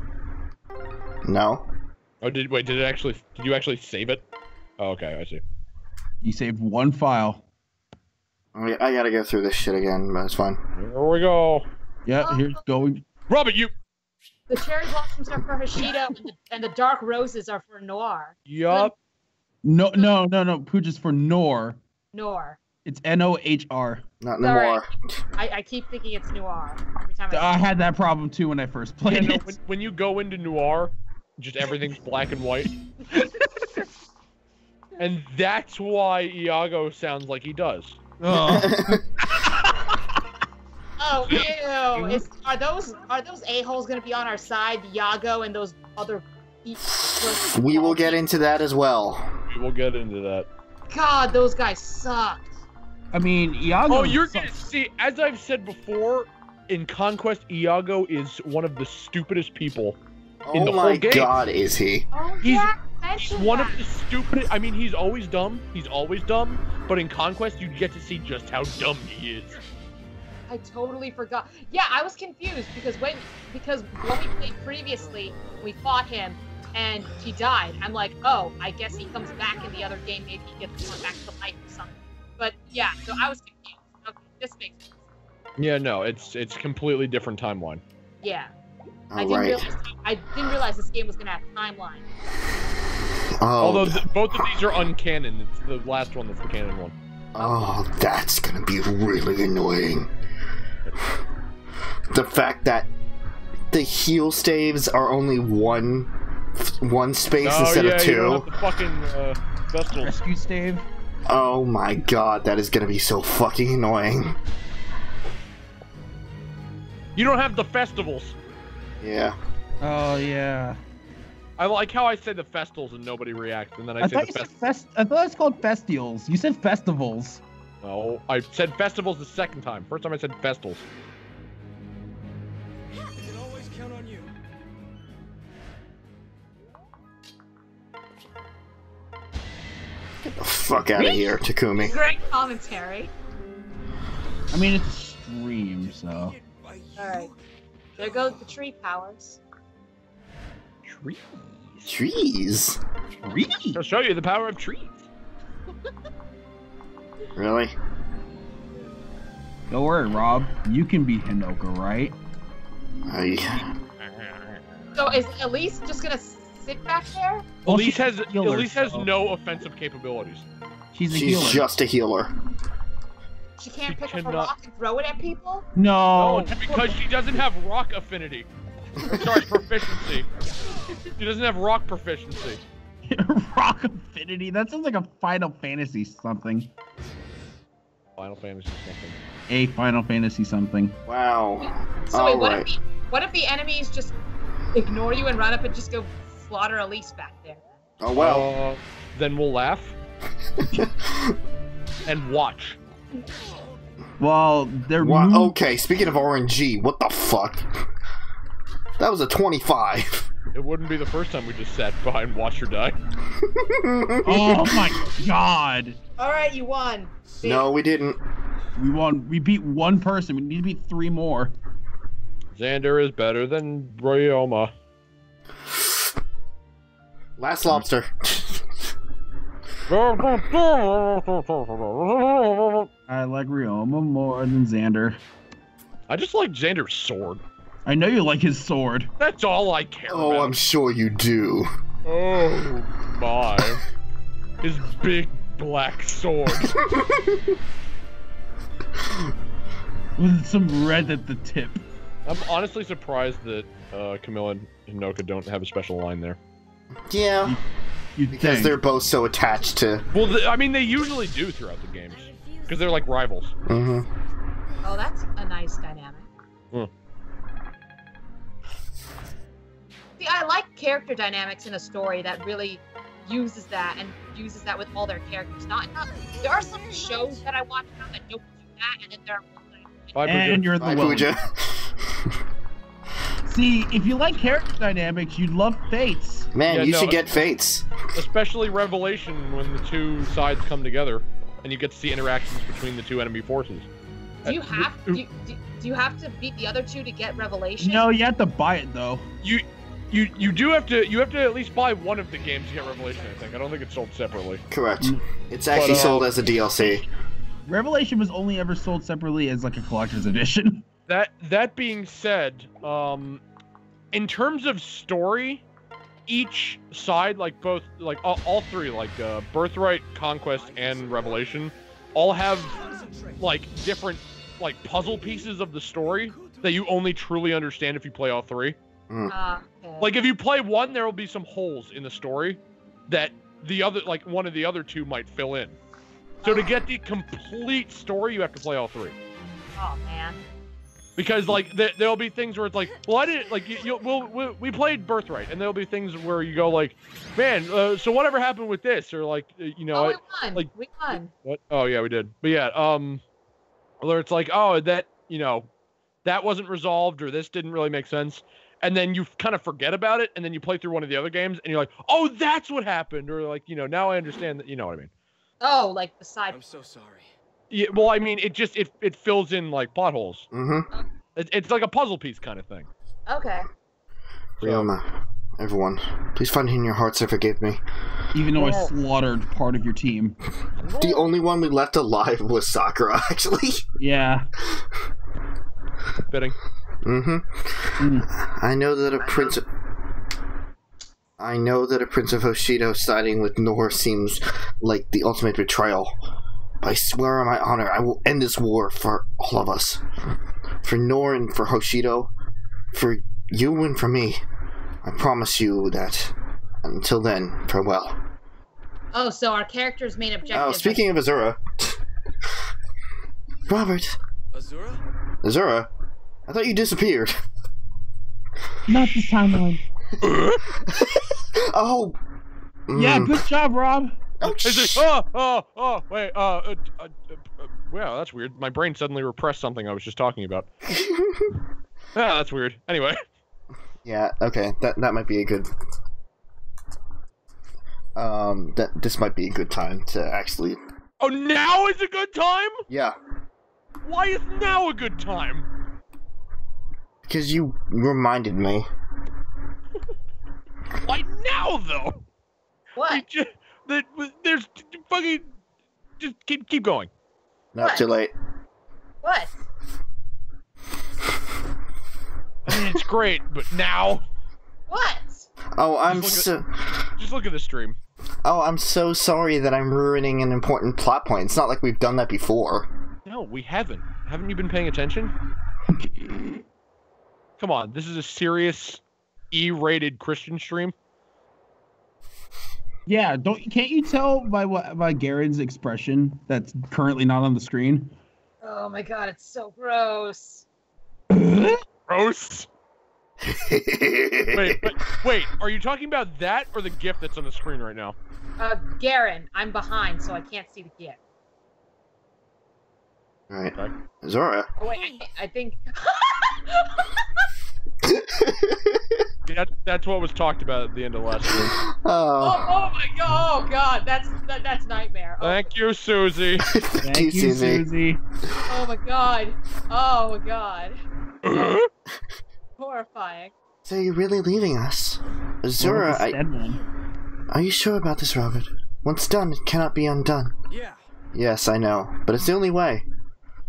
No. Oh, did you actually save it? Oh, okay, I see. You saved one file. I gotta go through this shit again, but it's fine. Here we go. Yeah, here's going. Robert, you. The cherry blossoms are for Hashida, and the dark roses are for Noir. Yup. No. Pooja's for Nor. Noir. It's Nohr. Not Sorry. anymore. I keep thinking it's Noir every time I had that problem too when I first Yeah, played no, it. when you go into Noir, just everything's black and white. And that's why Iago sounds like he does. Oh. Oh, ew! Are those a-holes gonna be on our side, Yago and those other? We will get into that as well. We will get into that. God, those guys suck. I mean, Iago. Oh, you're gonna see, as I've said before, in Conquest, Iago is one of the stupidest people in the Oh whole my game. god, is he? Oh He's- yeah, He's mention one that. of the stupidest. I mean, he's always dumb. He's always dumb. But in Conquest, you get to see just how dumb he is. I totally forgot. Yeah, I was confused because when we played previously, we fought him and he died. I'm like, oh, I guess he comes back in the other game. Maybe he gets brought back to life or something. But yeah, so I was confused. Okay, this makes sense. Yeah, no, it's completely different timeline. Yeah, I Alright. didn't realize this game was gonna have timeline. Oh, Although both of these are uncanon. It's the last one that's the canon one. oh, that's gonna be really annoying. The fact that the heal staves are only one space instead of You don't two. have the fucking Vestals. rescue stave. Oh my god, that is gonna be so fucking annoying. You don't have the festivals. Yeah. Oh yeah. I like how I say the festivals and nobody reacts, and then I, I say thought the you said I thought it was called festials. You said festivals. No, I said festivals the second time. First time I said festivals. I can always count on you. Get the fuck out of here, Takumi. Great commentary. I mean, it's a stream, so. Alright. There goes the tree powers. Trees. Trees? Trees. I'll show you the power of trees. Really? Don't worry, Rob. You can beat Hinoka, right? So is Elise just gonna sit back there? Well, Elise she's has a healer, Elise has so- no offensive capabilities. She's a She's healer. just a healer. She can't She pick up a cannot- rock and throw it at people? No. Oh, because she doesn't have rock affinity. Or, sorry, proficiency. She doesn't have rock proficiency. Rock Affinity. That sounds like a Final Fantasy something. Final Fantasy something. A Final Fantasy something. Wow. So wait, Alright. what if the enemies just ignore you and run up and just go slaughter Elise back there? Oh well. Then we'll laugh and watch. Well, they're Okay, speaking of RNG, what the fuck? That was a 25. It wouldn't be the first time we just sat by and watched her die. Oh my god. Alright, you won. No, we didn't. We won. We beat one person. We need to beat 3 more. Xander is better than Ryoma. Last lobster. I like Ryoma more than Xander. I just like Xander's sword. I know you like his sword. That's all I care Oh, about. I'm sure you do. Oh my. His big black sword. With some red at the tip. I'm honestly surprised that Camilla and Hinoka don't have a special line there. Yeah, You because think. they're both so attached to. Well, I mean, they usually do throughout the games. Because they're like rivals. Mm-hmm. Oh, that's a nice dynamic. Hmm. See, I like character dynamics in a story that really uses that and uses that with all their characters. Not there are some shows that I watch now that don't do that, and then there are ones that I like. And you're the Bye, one. Pooja. See, if you like character dynamics, you'd love Fates. Man, Yeah, you no, should get Fates. Especially Revelation when the two sides come together, and you get to see interactions between the two enemy forces. Do you have do you have to beat the other two to get Revelation? No, you have to buy it though. You do have to at least buy one of the games to get Revelation. I think. I don't think it's sold separately. Correct. It's actually sold as a DLC. Revelation was only ever sold separately as like a collector's edition. That being said, in terms of story, each side, like both, like all three, like Birthright, Conquest, and Revelation, all have like different like puzzle pieces of the story that you only truly understand if you play all three. Okay. Like if you play one, there will be some holes in the story that the other, like one of the other two, might fill in. So to get the complete story, you have to play all three. Oh man. Because like there'll be things where it's like, well, I didn't like we played Birthright, and there'll be things where you go like, man, so whatever happened with this, or like you know, we won. like We won. what? Oh yeah, we did. But yeah, where it's like, oh, that that wasn't resolved, or this didn't really make sense, and then you kind of forget about it, and then you play through one of the other games, and you're like, oh, that's what happened, or like now I understand that, you know what I mean? Oh, like the side. I'm so sorry. Yeah, well, I mean, it fills in like plot holes. Mm-hmm. It's like a puzzle piece kind of thing. Okay. Ryoma, everyone, please find in your hearts to forgive me. Even though I slaughtered part of your team. The only one we left alive was Sakura, actually. Yeah. Fitting. Mm-hmm. I know that a prince of Hoshido siding with Nor seems like the ultimate betrayal. I swear on my honor, I will end this war for all of us. For Nor and for Hoshido. For you and for me. I promise you that. Until then, farewell. Oh, so our character's main objective. Oh, speaking of Azura. Robert. Azura? Azura? I thought you disappeared. Not this timeline. Oh. Yeah, good job, Rob. Oh, It's like, wait, wow, that's weird. My brain suddenly repressed something I was just talking about. That's weird. Anyway. Yeah, okay, that might be a good... this might be a good time to actually... Oh, now is a good time? Yeah. Why is now a good time? Because you reminded me. Why now, though? What? There's fucking... Just keep going. Not What? too late. What? I mean, it's great, but now... What? Oh, I'm Just so... Just look at the stream. Oh, I'm so sorry that I'm ruining an important plot point. It's not like we've done that before. No, we haven't. Haven't you been paying attention? Come on, this is a serious E-rated Christian stream. Yeah, can't you tell by Garen's expression that's currently not on the screen? Oh my god, it's so gross. Gross. Wait, are you talking about that or the GIF that's on the screen right now? Garen, I'm behind, so I can't see the gift. Right. Okay. Zora. Oh, wait, I think... That's what was talked about at the end of last stream. Oh. Oh my god! Oh god, that's nightmare. Oh, Thank you, Susie. Thank Thank you, Susie. oh my god. Oh my god. Horrifying. So you're really leaving us? Zora, are you sure about this, Robert? Once done, it cannot be undone. Yeah. Yes, I know, but it's the only way.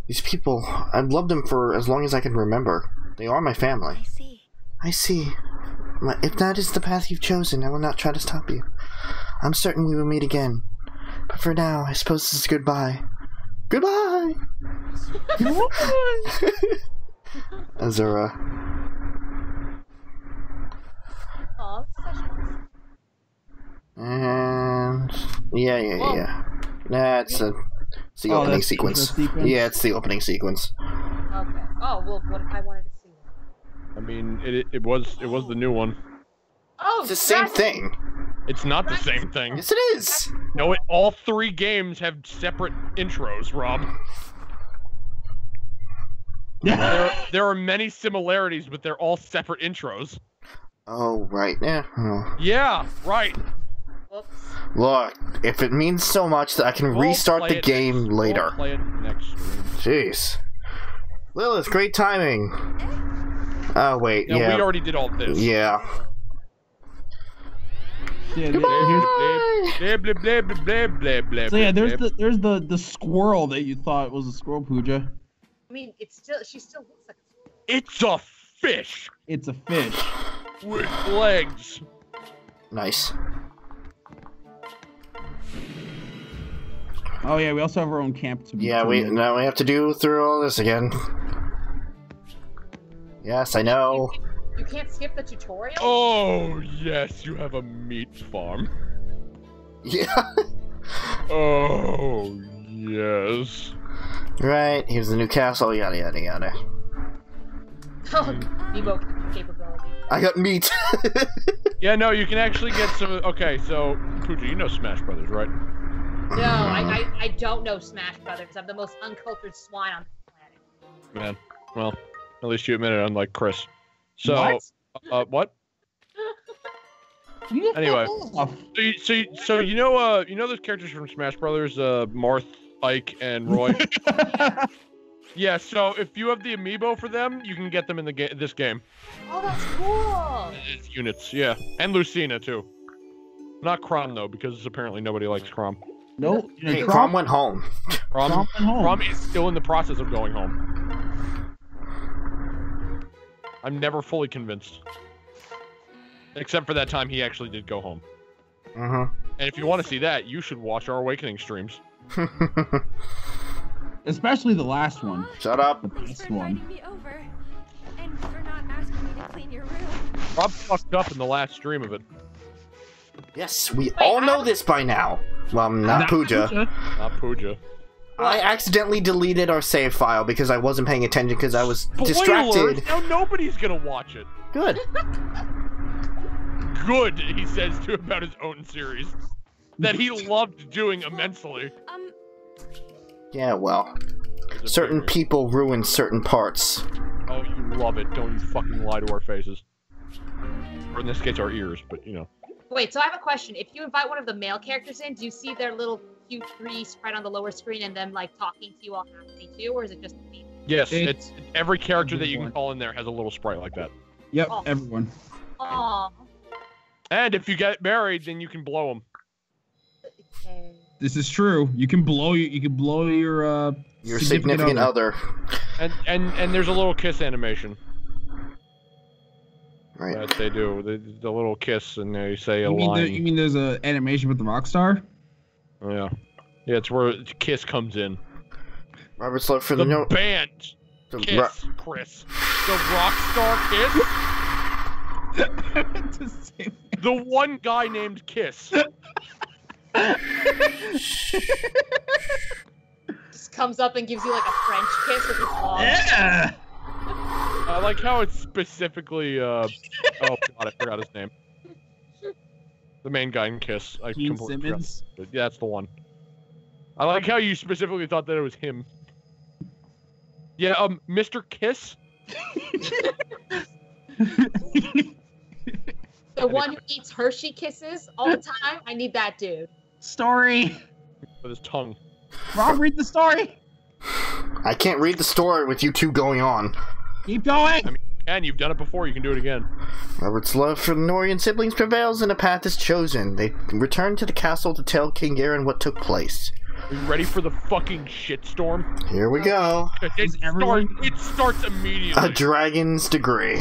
These people, I've loved them for as long as I can remember. They are my family. I see. I see. If that is the path you've chosen, I will not try to stop you. I'm certain we will meet again. But for now, I suppose this is goodbye. Goodbye! Azura. Oh, such And... Yeah. That's the Oh, opening that's the sequence. intro sequence? Yeah, it's the opening sequence. Okay. Oh, well, what if I wanted to see it? I mean, it was the new one. Oh, It's the same that's- thing. It's not the same thing. Yes, it is. No, all 3 games have separate intros, Rob. There are many similarities, but they're all separate intros. Oh, right. Yeah. Oh. Yeah, right. Whoops. Look, if it means so much that I can restart the game later. We'll play it next stream. Jeez. Lilith, great timing. Oh, wait, No, yeah. we already did all this. Yeah. Yeah, Goodbye! so yeah, there's the squirrel that you thought was a squirrel, Pooja. I mean, she still looks like a It's a fish It's a fish. with legs. Nice. Oh yeah, we also have our own camp to. Yeah, now we have to do through all this again. Yes, I know. You can't skip the tutorial? Oh, yes, you have a meat farm. Yeah. Oh, yes. Right, here's the new castle, yada yada yada. Oh, Amiibo capability. I got meat. Yeah, no, you can actually get some... Okay, so, Pooja, you know Smash Brothers, right? No, I don't know Smash Brothers. I'm the most uncultured swine on the planet. Man, well, at least you admit it, unlike Chris. So, What? what? Anyway, so you know those characters from Smash Brothers, Marth, Ike, and Roy? Yeah, so if you have the amiibo for them, you can get them in this game. Oh, that's cool. It's units, yeah. And Lucina, too. Not Chrom, though, because apparently nobody likes Chrom. Nope. Hey, Chrom went home. Chrom is still in the process of going home. I'm never fully convinced. Except for that time he actually did go home. Mm-hmm. And if you want to see that, you should watch our Awakening streams. Especially the last one. Shut up. The Thanks best for one. inviting me over. And for not asking me to clean your room. Rob fucked up in the last stream of it. Yes, we all know this by now. Well, not Pooja. Not Pooja. I accidentally deleted our save file because I wasn't paying attention because I was distracted. Spoilers! Now nobody's gonna watch it. Good. Good, he says too about his own series. That he loved doing immensely. Yeah, well, certain people ruin certain parts. Oh, you love it. Don't you fucking lie to our faces. Or in this case, our ears, but you know. Wait, so I have a question. If you invite one of the male characters in, do you see their little cute 3 spread on the lower screen and them like talking to you all happy too, or is it just me? Yes, it's every character that you can call in there has a little sprite like that. Yep, Oh. everyone. Aww. And if you get married, then you can blow them. Okay. This is true. You can blow your Significant other. And there's a little kiss animation Right. that they do. The little kiss, and they say a You line. mean there's a animation with the Rockstar? Yeah. Yeah, it's where the kiss comes in. Robert's love for The the note. band kiss, Chris. The Rockstar Kiss. The one guy named Kiss. Just comes up and gives you like a French kiss with his palm. Yeah. I like how it's specifically, oh god, I forgot his name. The main guy in Kiss. I Gene completely Simmons? forgot. Yeah, that's the one. I like how you specifically thought that it was him. Yeah, Mr. Kiss? The one who eats Hershey kisses all the time. I need that dude. Story. With his tongue. Rob, read the story. I can't read the story with you two going on. Keep going. And you've done it before, you can do it again. Robert's love for the Norian siblings prevails and a path is chosen. They return to the castle to tell King Garen what took place. Are you ready for the fucking shitstorm? Here we go. It starts immediately. A dragon's degree.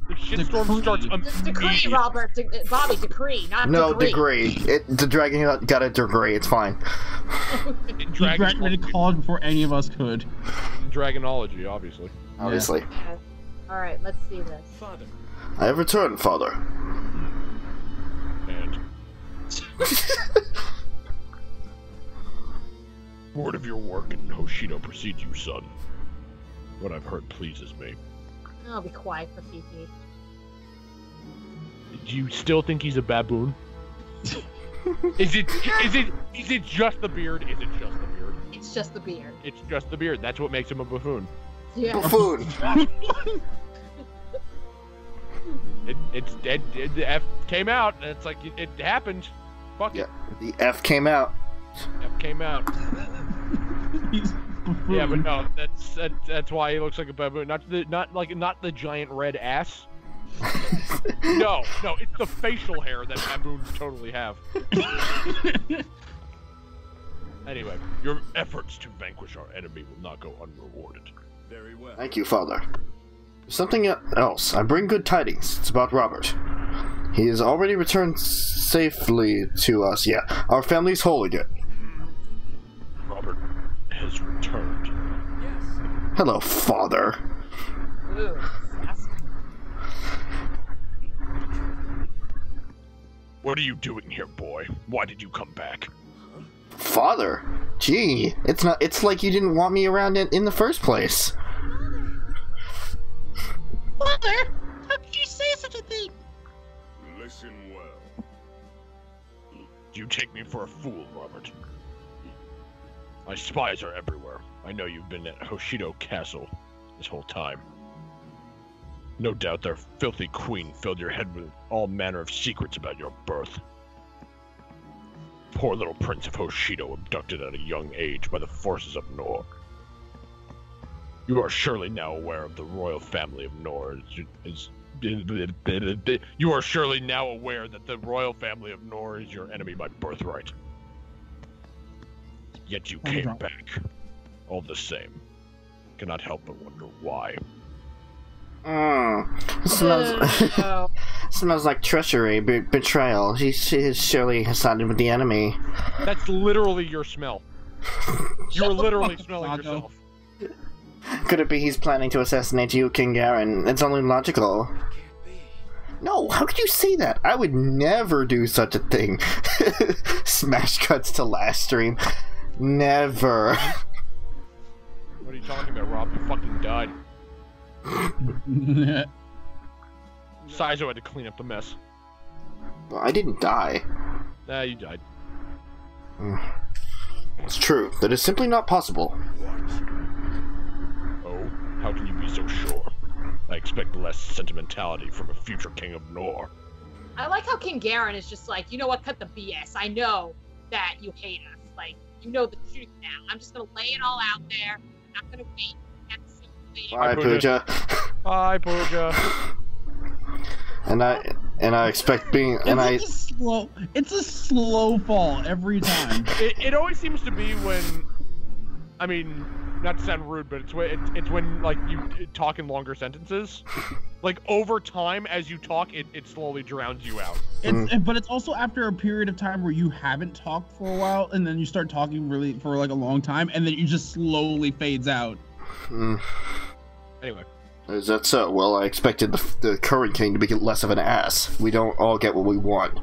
The shitstorm starts Decree, immediately. Robert. Bobby, decree, not No, degree. The dragon got a degree. It's fine. He graduated college before any of us could. Dragonology, obviously. Obviously. Okay. All right, let's see this. Father. I have returned, father. And word of your work in Hoshido precedes you, son. What I've heard pleases me. I'll be quiet for PP. Do you still think he's a baboon? Is it just the beard? Is it just the beard? It's just the beard. It's just the beard. That's what makes him a buffoon. Yeah. Buffoon. The F came out. And it's like it happened. Fuck Yeah, it. the F came out. F came out. He's buffoon. Yeah, but no, that's why he looks like a baboon. Not the giant red ass. No, it's the facial hair that baboons totally have. Anyway, your efforts to vanquish our enemy will not go unrewarded. Very well. Thank you, Father. Something else. I bring good tidings. It's about Robert. He has already returned safely to us. Yeah, our family's whole again. Robert has returned. Yes. Hello, Father. Ooh, sassy. What are you doing here, boy? Why did you come back? Father? Gee, it's like you didn't want me around in the first place. Father, how could you say such a thing? Listen well. You take me for a fool, Robert. My spies are everywhere. I know you've been at Hoshido Castle this whole time. No doubt their filthy queen filled your head with all manner of secrets about your birth. Poor little Prince of Hoshido abducted at a young age by the forces of Nor. You are surely now aware of the royal family of Nor You are surely now aware that the royal family of Nor is your enemy by birthright. Yet you came back. All the same. Cannot help but wonder why. Smells like treachery, betrayal. He surely has sided with the enemy. That's literally your smell. You were literally smelling yourself. Could it be he's planning to assassinate you, King Garen? It's only logical. No, how could you say that? I would never do such a thing. Smash cuts to last stream. Never. What are you talking about, Rob? You fucking died. Saizo had to clean up the mess. Well, I didn't die. Nah, you died. It's true. That is simply not possible. Oh, how can you be so sure? I expect less sentimentality from a future king of Nor. I like how King Garen is just like, you know what, cut the BS. I know that you hate us. Like, you know the truth now. I'm just gonna lay it all out there. I'm not gonna wait. Bye, Pooja. Bye, Pooja. And I expect being It's a slow fall every time. It always seems to be when, I mean, not to sound rude, but it's when like you talk in longer sentences. Like over time, as you talk, it slowly drowns you out. But it's also after a period of time where you haven't talked for a while, and then you start talking really for like a long time, and then it just slowly fades out. Anyway. Is that so? Well, I expected the current king to be less of an ass. We don't all get what we want.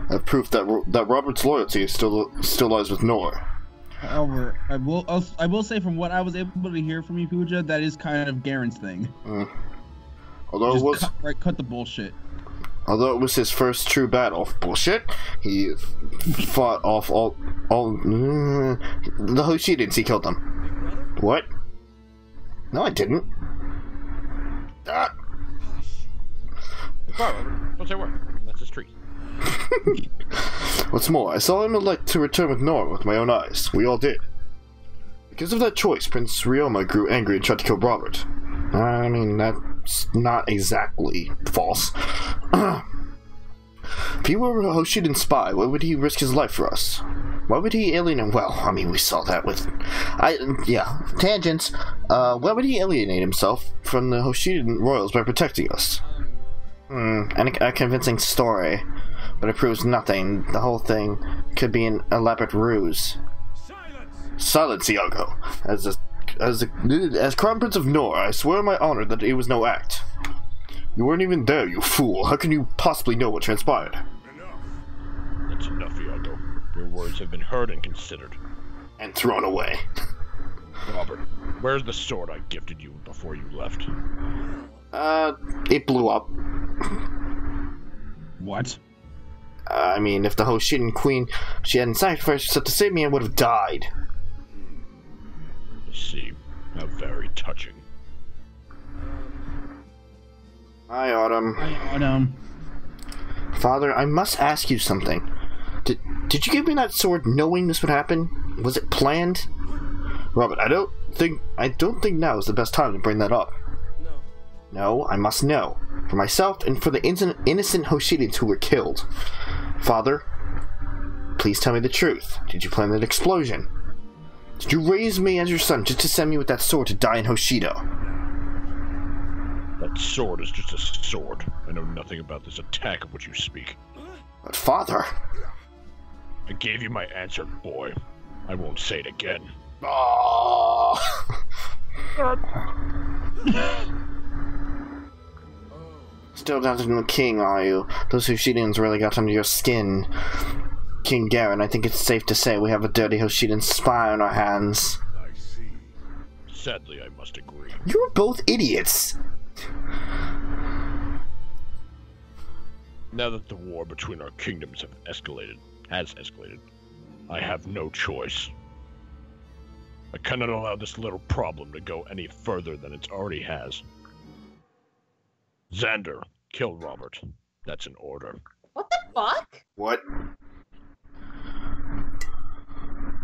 A proof that Robert's loyalty still lies with Nor. However, I will say from what I was able to hear from you, Pooja, that is kind of Garen's thing. Although just it was cut the bullshit. Although it was his first true battle, bullshit. He fought off all the Hoshidans. He killed them. What? No, I didn't. Ah. Don't say a word. That's his treat. What's more, I saw him elect to return with Nor with my own eyes. We all did. Because of that choice, Prince Ryoma grew angry and tried to kill Robert. I mean, that's not exactly false. If he were a Hoshidan spy, why would he risk his life for us? Why would he alienate... Well, I mean, we saw that with... Yeah, tangents. Why would he alienate himself from the Hoshidan royals by protecting us? And a convincing story, but it proves nothing. The whole thing could be an elaborate ruse. Silence, Iago. As Crown Prince of Nor, I swear on my honor that it was no act. You weren't even there, you fool. How can you possibly know what transpired? That's enough, Iago. Your words have been heard and considered. And thrown away. Robert, where's the sword I gifted you before you left? It blew up. What? I mean, if the Hoshidan Queen, she hadn't sacrificed herself to save me, I would have died. I see. How very touching. Hi, Autumn. Hi, Autumn. Father, I must ask you something. Did you give me that sword knowing this would happen? Was it planned? Robert, I don't think now is the best time to bring that up. No, I must know. For myself and for the innocent Hoshidans who were killed. Father, please tell me the truth. Did you plan that explosion? Did you raise me as your son just to send me with that sword to die in Hoshido? That sword is just a sword. I know nothing about this attack of which you speak. But Father... I gave you my answer, boy. I won't say it again. Oh. Still doubting the king, are you? Those Hoshidans really got under your skin. King Garen, I think it's safe to say we have a dirty Hoshidan spy on our hands. I see. Sadly, I must agree. You're both idiots! Now that the war between our kingdoms has escalated, I have no choice. I cannot allow this little problem to go any further than it already has. Xander, kill Robert. That's an order. What the fuck? What?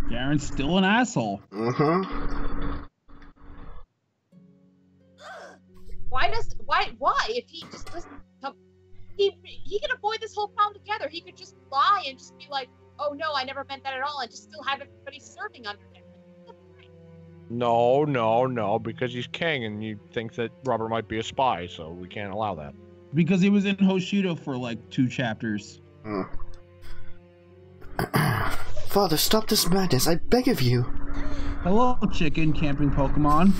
Garen's still an asshole. Mm-hmm. Why? If he just doesn't come, he can avoid this whole problem together. He could just lie and just be like, oh no, I never meant that at all, and just still have everybody serving under him. No, because he's king and you think that Robert might be a spy, so we can't allow that. Because he was in Hoshido for like 2 chapters. Father, stop this madness, I beg of you. Hello, chicken camping Pokemon.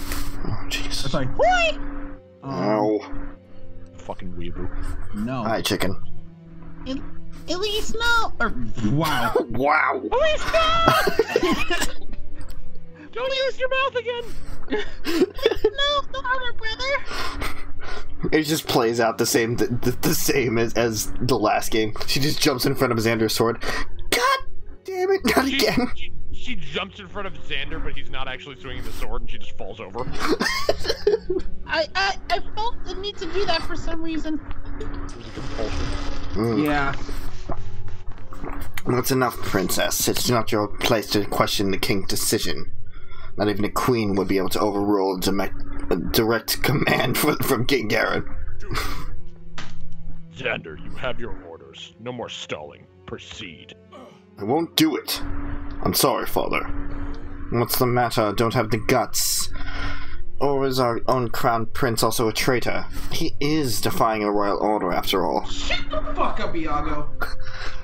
Oh, jeez. Sorry. Ow. Fucking weeaboo. No. Hi, chicken. At least no. Wow. Wow. Don't use your mouth again! No, don't hurt her, brother. It just plays out the same as the last game. She just jumps in front of Xander's sword. God damn it, not again. She jumps in front of Xander, but he's not actually swinging the sword, and she just falls over. I felt the need to do that for some reason. It was a compulsion. Yeah. That's enough, princess. It's not your place to question the king's decision. Not even a queen would be able to overrule a direct command from King Garen. Xander, you have your orders. No more stalling. Proceed. I won't do it. I'm sorry, father. What's the matter? Don't have the guts. Or is our own crown prince also a traitor? He is defying a royal order, after all. Shut the fuck up, Iago.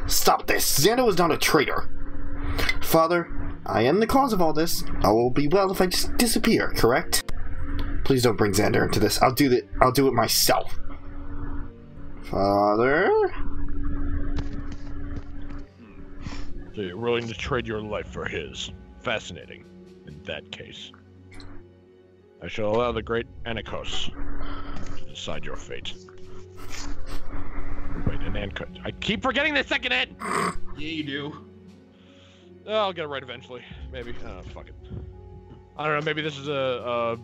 Stop this! Xander was not a traitor! Father, I am the cause of all this. I will be well if I just disappear, correct? Please don't bring Xander into this. I'll do it myself. Father? So you're willing to trade your life for his. Fascinating. In that case, I shall allow the great Anikos to decide your fate. Wait, an Anikos. I keep forgetting the second N! Yeah, you do. I'll get it right eventually. Maybe. Fuck it. I don't know, maybe this is a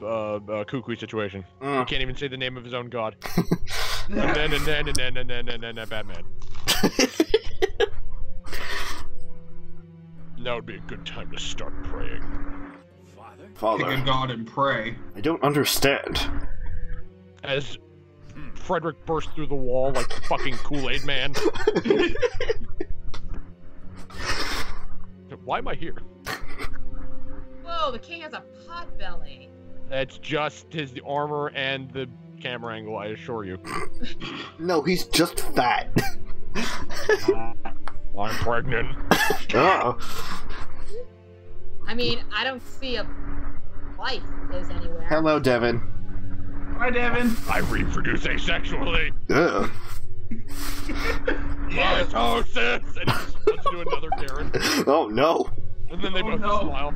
Kukui situation. He can't even say the name of his own god. Batman. Now would be a good time to start praying. Father. Pick a god and pray. I don't understand. As Frederick burst through the wall like fucking Kool-Aid Man. Why am I here? Whoa, the king has a pot belly. That's just his armor and the camera angle, I assure you. No, he's just fat. I'm pregnant. Oh. I mean, I don't see a wife is anywhere. Hello, Devin. Hi, Devin. I reproduce asexually. Ugh. Mitosis! And he just wants to do another Karen. Oh no. And then they both smile.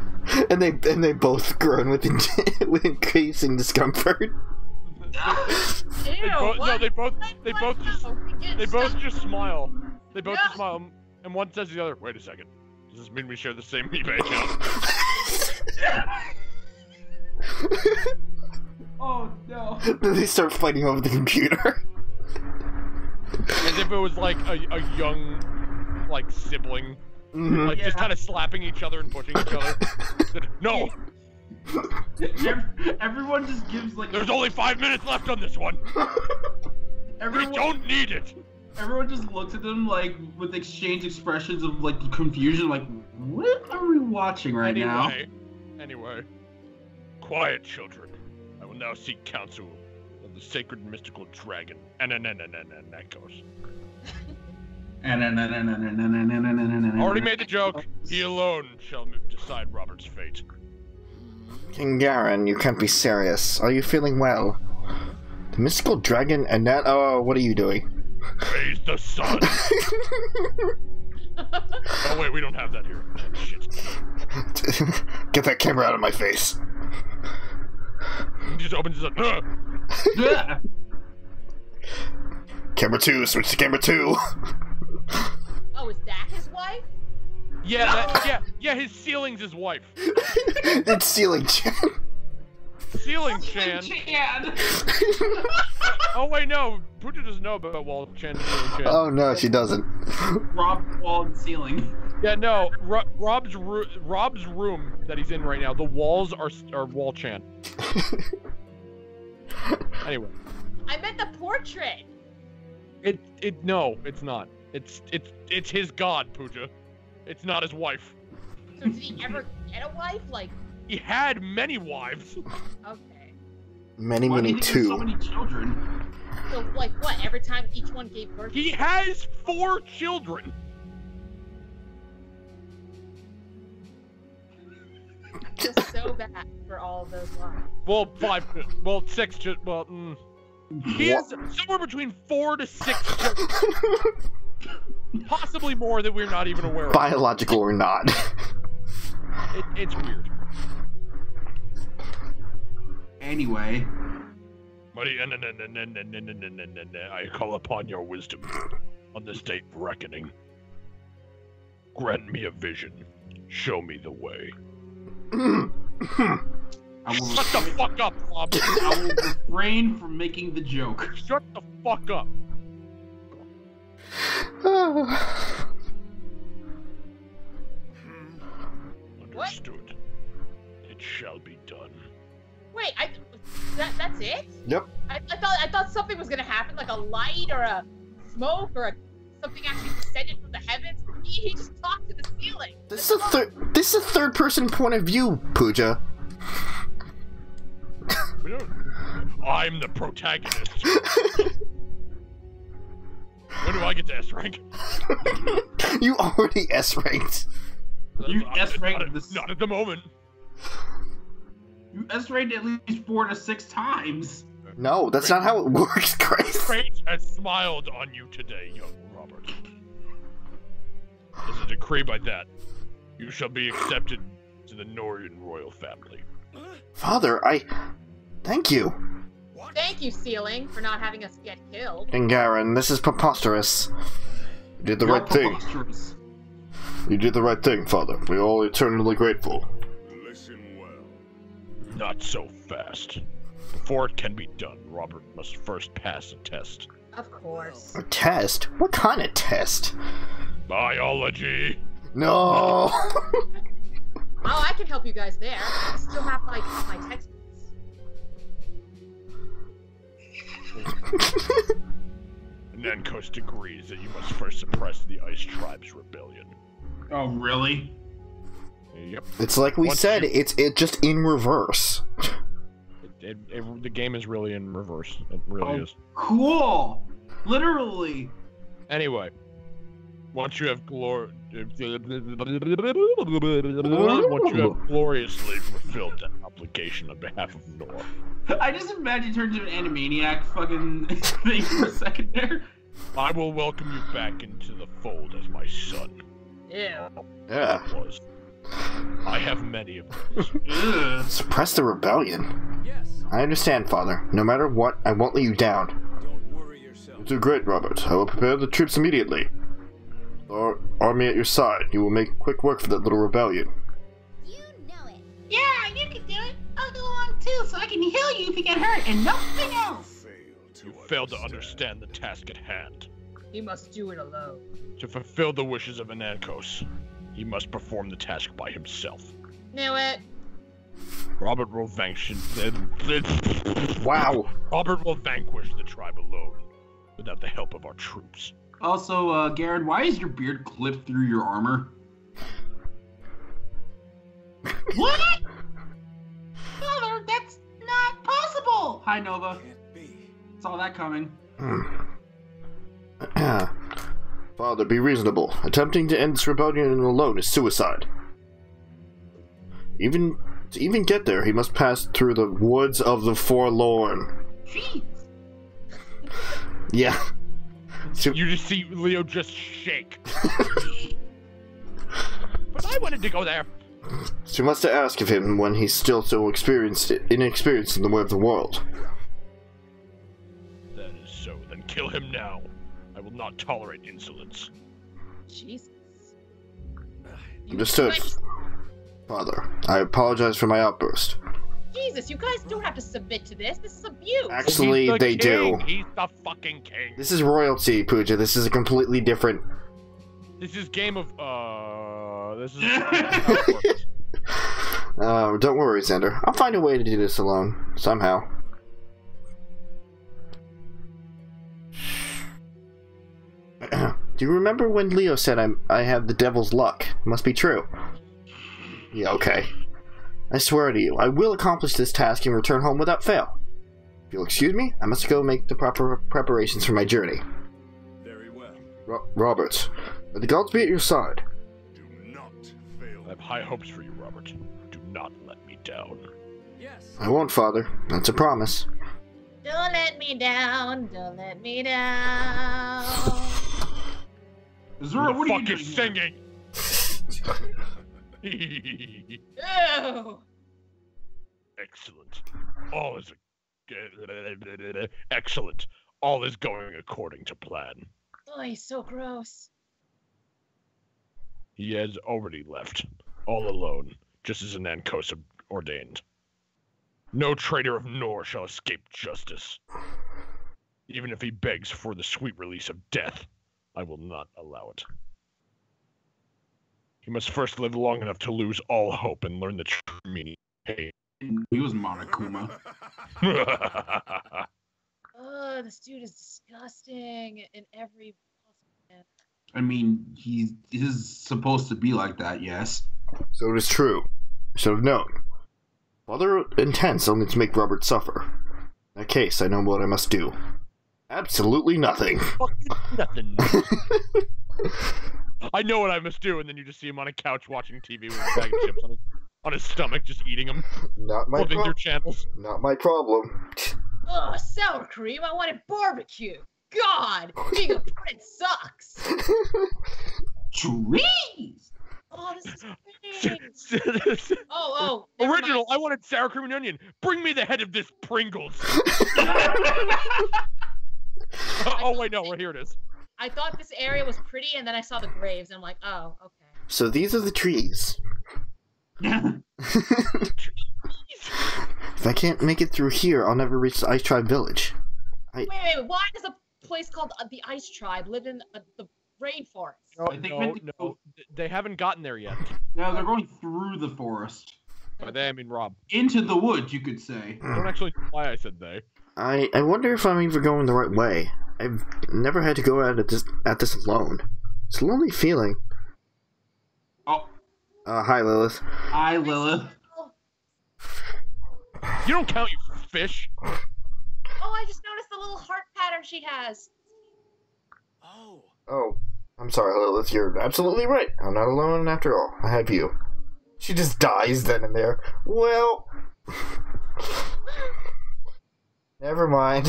And they both groan with with increasing discomfort. They both just smile. They both just smile, and one says to the other, "Wait a second. Does this mean we share the same eBay account?" Oh no. Then they start fighting over the computer. As if it was like a young, like, sibling. Like, just kind of slapping each other and pushing each other. No! Everyone just gives, like... There's only 5 minutes left on this one! We don't need it! Everyone just looks at them, like, with exchange expressions of, like, confusion, like, what are we watching now? Anyway. Quiet, children. I will now seek counsel of the sacred mystical dragon. And that goes. Already made the joke. He alone shall decide Robert's fate. King Garen, you can't be serious. Are you feeling well? The mystical dragon and that. Oh, what are you doing? Raise the sun. Oh wait, we don't have that here. Shit. Get that camera out of my face. He just opens his up. Yeah. Camera 2, switch to camera 2. Oh, is that his wife? Yeah, his ceiling's his wife. It's Ceiling Chan. Ceiling Chan. Oh wait, no. Pooja doesn't know about Wall Chan. Oh no, she doesn't. Rob, wall, and ceiling. Yeah, no. Rob's room that he's in right now. The walls are Wall Chan. Anyway. I meant the portrait. No, it's not. It's his god, Pooja. It's not his wife. So did he ever get a wife? Like, he had many wives. okay. Many, Why do many you think there's two. so many children? So like what? Every time each one gave birth. He has 4 children. Just so bad for all of those lives. Well, 5. Well, 6. He has somewhere between 4 to 6 children. Possibly more that we're not even aware of. Biological or not. It's weird. Anyway. I call upon your wisdom on this day of reckoning. Grant me a vision. Show me the way. Shut the fuck up, Rob. I will refrain from making the joke. Shut the fuck up. Understood. It shall be done. Wait, that's it? Yep. I thought something was gonna happen, like a light or a smoke or something actually descended from the heavens. He just talked to the ceiling. This is a third person point of view, Pooja. I'm the protagonist. When do I get to S rank? You already S ranked. You S ranked this. Not at the moment. You S ranked at least 4 to 6 times. No, that's not how it works, Grace. Fate has smiled on you today, young Robert. As a decree by that, you shall be accepted to the Norian royal family. Father, thank you. Thank you, Ceiling, for not having us get killed. And Garen, this is preposterous. You did the You're right thing. preposterous. You did the right thing, Father. We're all eternally grateful. Listen well. Not so fast. Before it can be done, Robert must first pass a test. Of course. A test? What kind of test? Biology. No! Oh, I can help you guys there. I still have my textbooks. Nankos agrees that you must first suppress the Ice Tribe's rebellion. Oh, really? Yep. It's like we said, it's just in reverse. The game is really in reverse. It really is. Cool! Literally! Anyway, once you have gloriously fulfilled that obligation on behalf of Nor. I just imagine it turns into an Animaniac fucking thing for a second there. I will welcome you back into the fold as my son. Ew. Yeah. Was. I have many of them. Suppress the rebellion? Yes. I understand, Father. No matter what, I won't let you down. Don't worry yourself. You do great, Robert. I will prepare the troops immediately. Our army at your side. You will make quick work for that little rebellion. You know it. Yeah, you can do it. I'll go along too, so I can heal you if you get hurt and nothing else. You failed to understand the task at hand. He must do it alone. To fulfill the wishes of Anankos, he must perform the task by himself. Knew it. Robert will vanquish. Wow. Robert will vanquish the tribe alone, without the help of our troops. Also, Garen, why is your beard clipped through your armor? What? Father, that's not possible. Hi, Nova. Can't be. Saw that coming. Father, be reasonable. Attempting to end this rebellion alone is suicide. To even get there, he must pass through the woods of the forlorn. Jeez. Yeah. You just see Leo just shake. But I wanted to go there. So you must ask of him when he's still so inexperienced in the way of the world. That is so. Then kill him now. I will not tolerate insolence. Jesus. Understood. guys- Father, I apologize for my outburst. Jesus, you guys don't have to submit to this. This is abuse. Actually, He's the they king. do. He's the fucking king. This is royalty, Pooja. This is a completely different... This is game of This is. Don't worry, Xander. I'll find a way to do this alone. Somehow. Do you remember when Leo said I have the devil's luck? It must be true. Yeah, okay. I swear to you, I will accomplish this task and return home without fail. If you'll excuse me, I must go make the proper preparations for my journey. Very well. Robert, may the gods be at your side. Do not fail. I have high hopes for you, Robert. Do not let me down. Yes. I won't, Father. That's a promise. Don't let me down. Don't let me down. Zora, what are you fucking doing? singing? Ew. Excellent. All is excellent. All is going according to plan. Oh, he's so gross. He has already left, all alone, just as Anankos ordained. No traitor of Nor shall escape justice. Even if he begs for the sweet release of death, I will not allow it. He must first live long enough to lose all hope and learn the true meaning of pain. He was Monokuma. Oh, this dude is disgusting in every possible manner. I mean, he is supposed to be like that, yes. So it is true. I should have known. Father intends only to make Robert suffer. In that case, I know what I must do. Absolutely nothing. Nothing. I know what I must do, and then you just see him on a couch watching TV with a bag of chips on his stomach, just eating them, Not my flipping through problem. channels. Not my problem. Oh, sour cream. I wanted barbecue. God, being a prince sucks. Trees! Oh, this is great. Oh, never Original. mind. I wanted sour cream and onion. Bring me the head of this Pringles. Oh wait, no, here it is. I thought this area was pretty, and then I saw the graves, and I'm like, oh, okay. So these are the trees. If I can't make it through here, I'll never reach the Ice Tribe village. Wait, why does a place called the Ice Tribe live in the rainforest? I think No, they haven't gotten there yet. No, they're going through the forest. By they, I mean Rob. Into the woods, you could say. I don't actually know why I said they. I wonder if I'm even going the right way. I've never had to go at this alone. It's a lonely feeling. Oh, Hi, Lilith. hi, Lilith. You don't count, you fish. Oh, I just noticed the little heart pattern she has. Oh. Oh, I'm sorry, Lilith. You're absolutely right. I'm not alone after all. I have you. She just dies then and there. Well... Never mind.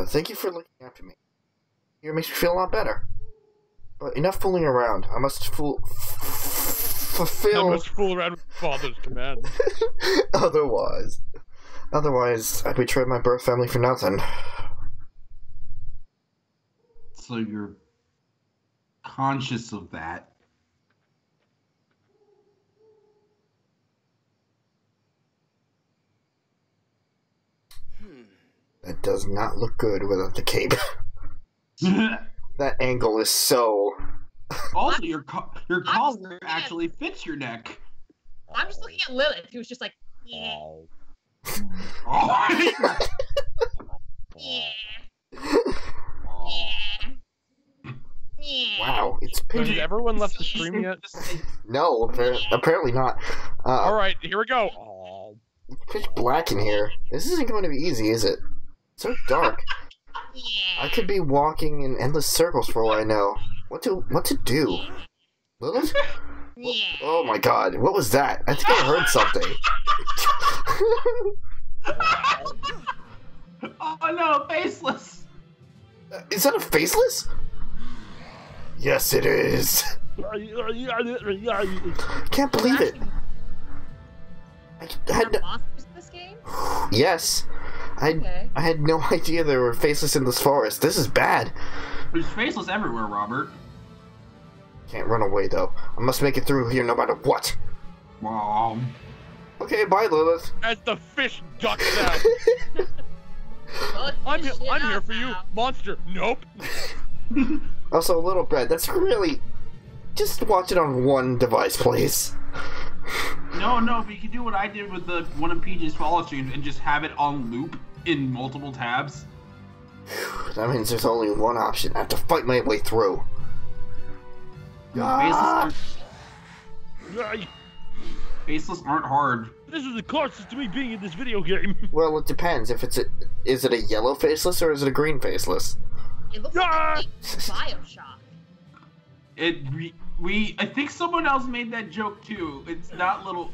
Thank you for looking after me. It makes me feel a lot better. But enough fooling around. I must fulfill... I must fool around with father's command. Otherwise, I betrayed my birth family for nothing. So you're conscious of that. That does not look good without the cape. That angle is so... Also, your collar actually fits your neck. I'm just looking at Lilith, who's just like, yeah. Oh. Yeah. Wow, it's Has pitch... everyone left the stream yet? No, apparently not. Alright, here we go. Oh. It's pitch black in here. This isn't going to be easy, is it? It's so dark. I could be walking in endless circles for all I know. What to do? Lilith? Oh my god, what was that? I think I heard something. Oh no, faceless! Is that a faceless? Yes, it is. Can't believe it. I had no... monsters in this game? Yes. I had no idea there were faceless in this forest. This is bad. There's faceless everywhere, Robert. Can't run away, though. I must make it through here no matter what. Wow. Okay, bye, Lilith. As the fish ducks out. I'm here for you, monster. Nope. Also, Little Bread, that's really... Just watch it on one device, please. No, but you can do what I did with the one of PJ's follow streams and just have it on loop in multiple tabs. That means there's only one option. I have to fight my way through. Faceless aren't hard. This is the closest to me being in this video game. Well, it depends. If it's is it a yellow faceless or is it a green faceless? It looks like Bioshock. I think someone else made that joke too. It's not little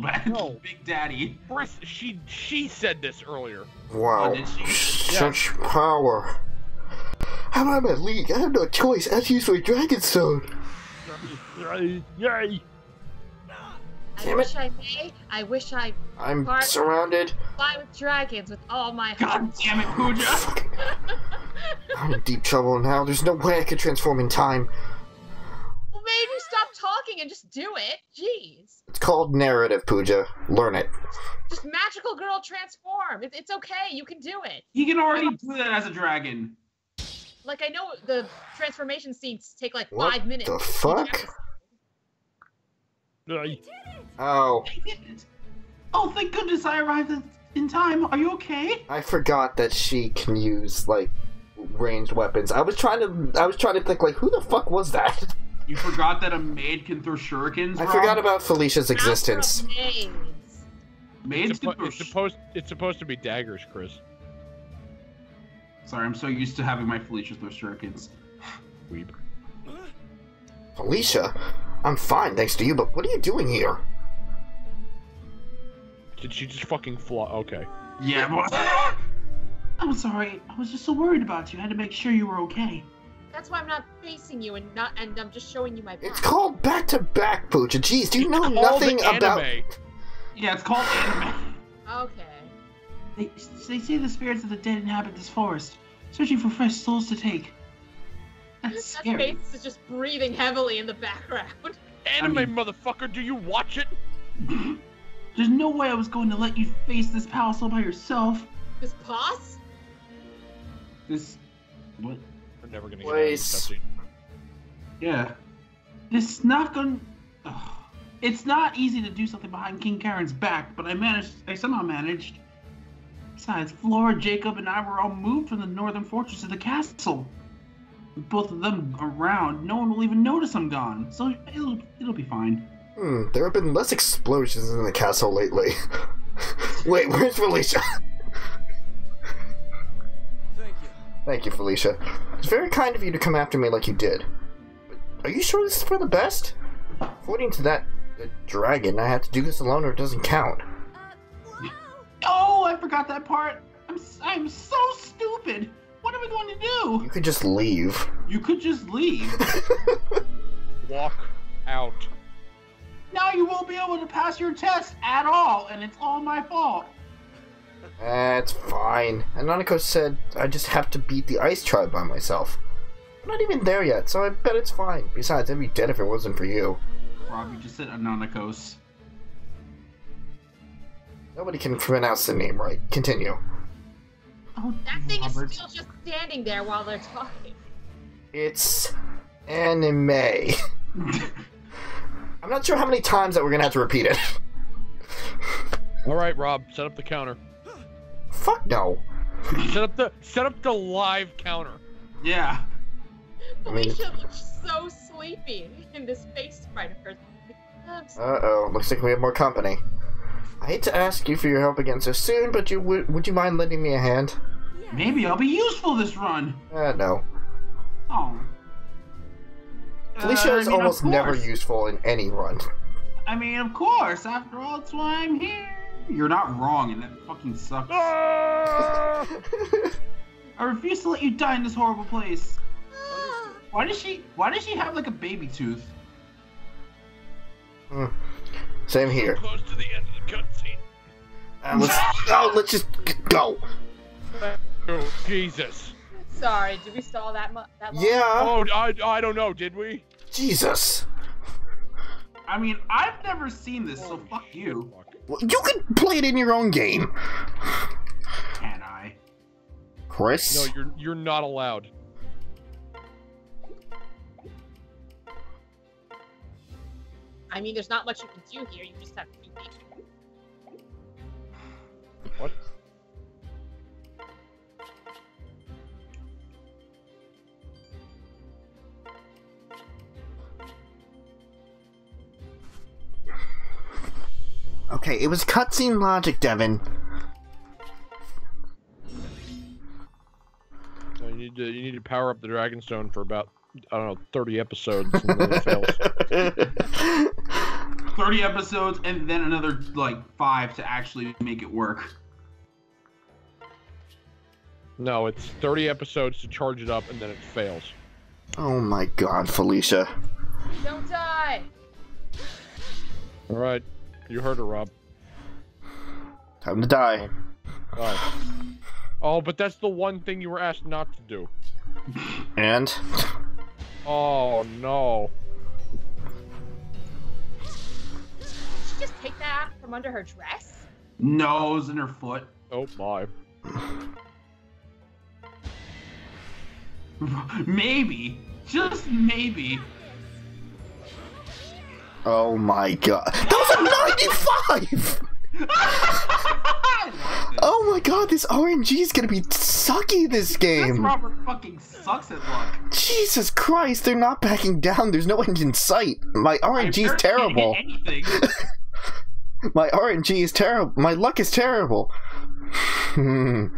bad. No. Big Daddy. Chris, she said this earlier. Wow. Oh, did she? Such power. How am I in league? I have no choice. I have to use my Dragon Stone. Yay! I wish I'm surrounded. fly with dragons with all my heart. God damn it, Pooja! I'm in deep trouble now. There's no way I could transform in time. Well, maybe stop talking and just do it. Jeez. It's called narrative, Pooja. Learn it. Just magical girl transform. It's okay. You can do it. You can already do that as a dragon. Like, I know the transformation scenes take like What 5 minutes. the fuck? Yay. Oh, I didn't. Oh, thank goodness I arrived in time. Are you okay? I forgot that she can use like ranged weapons. I was trying to think like, who the fuck was that? You forgot that a maid can throw shurikens, I Rob? forgot about Felicia's existence. Maids can throw It's supposed to be daggers, Chris. Sorry, I'm so used to having my Felicia throw shurikens. Weeb. Felicia? I'm fine, thanks to you, but what are you doing here? Did she just fucking fly? Okay. Yeah, but... I'm sorry. I was just so worried about you. I had to make sure you were okay. That's why I'm not facing you and I'm just showing you my back. It's called back-to-back, Pooja. Jeez, do you know Called nothing anime. about... Yeah, it's called anime. Okay. They say the spirits of the dead inhabit this forest, searching for fresh souls to take. That's That scary. face is just breathing heavily in the background. Anime, motherfucker, do you watch it? There's no way I was going to let you face this palace all by yourself. This boss? This... What? We're never gonna get Place. out of Yeah. This not gonna... Ugh. It's not easy to do something behind King Karen's back, but I somehow managed. Besides, Flora, Jacob, and I were all moved from the northern fortress to the castle. With both of them around, no one will even notice I'm gone, so it'll be fine. There have been less explosions in the castle lately. Wait, where's Felicia? Thank you. Thank you, Felicia. It's very kind of you to come after me like you did. But are you sure this is for the best? According to that dragon, I have to do this alone or it doesn't count. Oh, I forgot that part. I'm so stupid. What are we going to do? You could just leave. You could just leave. Walk out. Now you won't be able to pass your test at all, and it's all my fault. That's fine. And Nanako said I just have to beat the ice tribe by myself. I'm not even there yet, so I bet it's fine. Besides, I'd be dead if it wasn't for you. Rob, you just said Anonykos. Nobody can pronounce the name right. Continue. Oh, That thing Robert. is still just standing there while they're talking. It's anime. I'm not sure how many times that we're gonna have to repeat it. All right, Rob, set up the counter. Fuck no. Set up the live counter. Yeah. Felicia looks so sleepy in this face sprite of hers. Uh-oh, looks like we have more company. I hate to ask you for your help again so soon, but would you mind lending me a hand? Yes. Maybe I'll be useful this run. No. Oh. Felicia is I mean, almost of never course. useful in any run. I mean, of course. After all, that's why I'm here. You're not wrong, and that fucking sucks. Ah! I refuse to let you die in this horrible place. Why does she have like a baby tooth? Same here. Close to the end of the cutscene. Let's just go. Oh, Jesus. Sorry, did we stall that long? Yeah. Oh, I don't know, did we? Jesus. I mean, I've never seen this, so fuck you. Well, you can play it in your own game. Can I? Chris? No, you're not allowed. I mean, there's not much you can do here. You just have to be patient. What? Okay, it was cutscene logic, Devin. No, you need to power up the Dragonstone for about, I don't know, 30 episodes, and then it fails. 30 episodes and then another like 5 to actually make it work. No, it's 30 episodes to charge it up, and then it fails. Oh my god, Felicia. Don't die! All right, you heard her, Rob. Time to die. Oh, but that's the one thing you were asked not to do. And? Oh no. Did she just take that out from under her dress? Nose in her foot. Oh my. Maybe. Just maybe. Oh my god. That was a 95! I like this. Oh my god, this RNG is gonna be sucky this This game! Robert fucking sucks at luck. Jesus Christ, they're not backing down, there's no end in sight. My RNG is I terrible. barely hit anything. My RNG is terrible. My luck is terrible. Just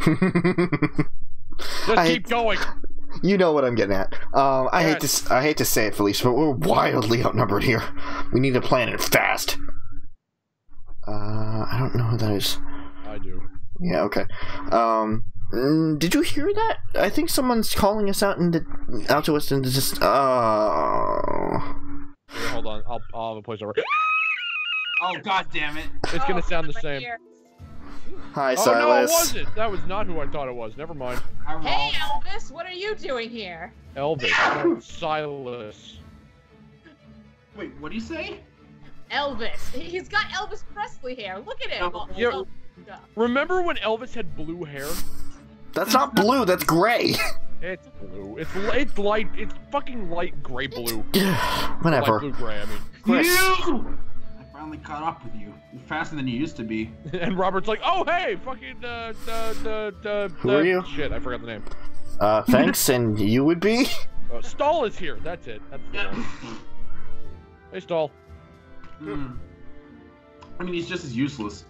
keep going. You know what I'm getting at. I hate to say it, Felicia, but we're wildly outnumbered here. We need to plan it fast. I don't know who that is. I do. Yeah, okay. Did you hear that? I think someone's calling us out out to us and just. Oh. Here, hold on. I'll have a place over. Oh god damn it. It's gonna sound the right same. here. Hi, Oh no, it Silas. wasn't. That was not who I thought it was. Never mind. I Hey, rolled. Elvis, what are you doing here? Elvis. No, Silas. Wait, what do you say? Elvis. He's got Elvis Presley hair. Look at him. all Yeah. opened up. Remember when Elvis had blue hair? That's not blue, that's gray. It's blue. It's light. It's fucking light gray blue. Whatever. Light blue gray. I mean. Chris. You! I finally caught up with you. You're faster than you used to be. And Robert's like, oh hey, fucking Who are you? Shit, I forgot the name. Thanks, and you would be? Stall is here. That's it. That's the one. Hey, Stall. I mean, he's just as useless.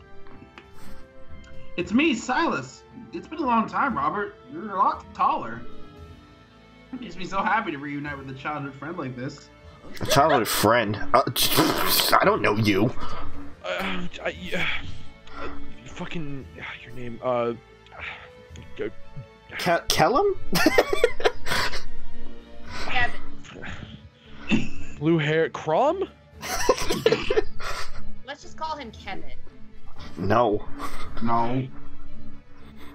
It's me, Silas. It's been a long time, Robert. You're a lot taller. It makes me so happy to reunite with a childhood friend like this. A childhood friend? I don't know you. Fucking your name. Kellum? Kevin. Blue hair, Crumb? Let's just call him Kevin. No. No.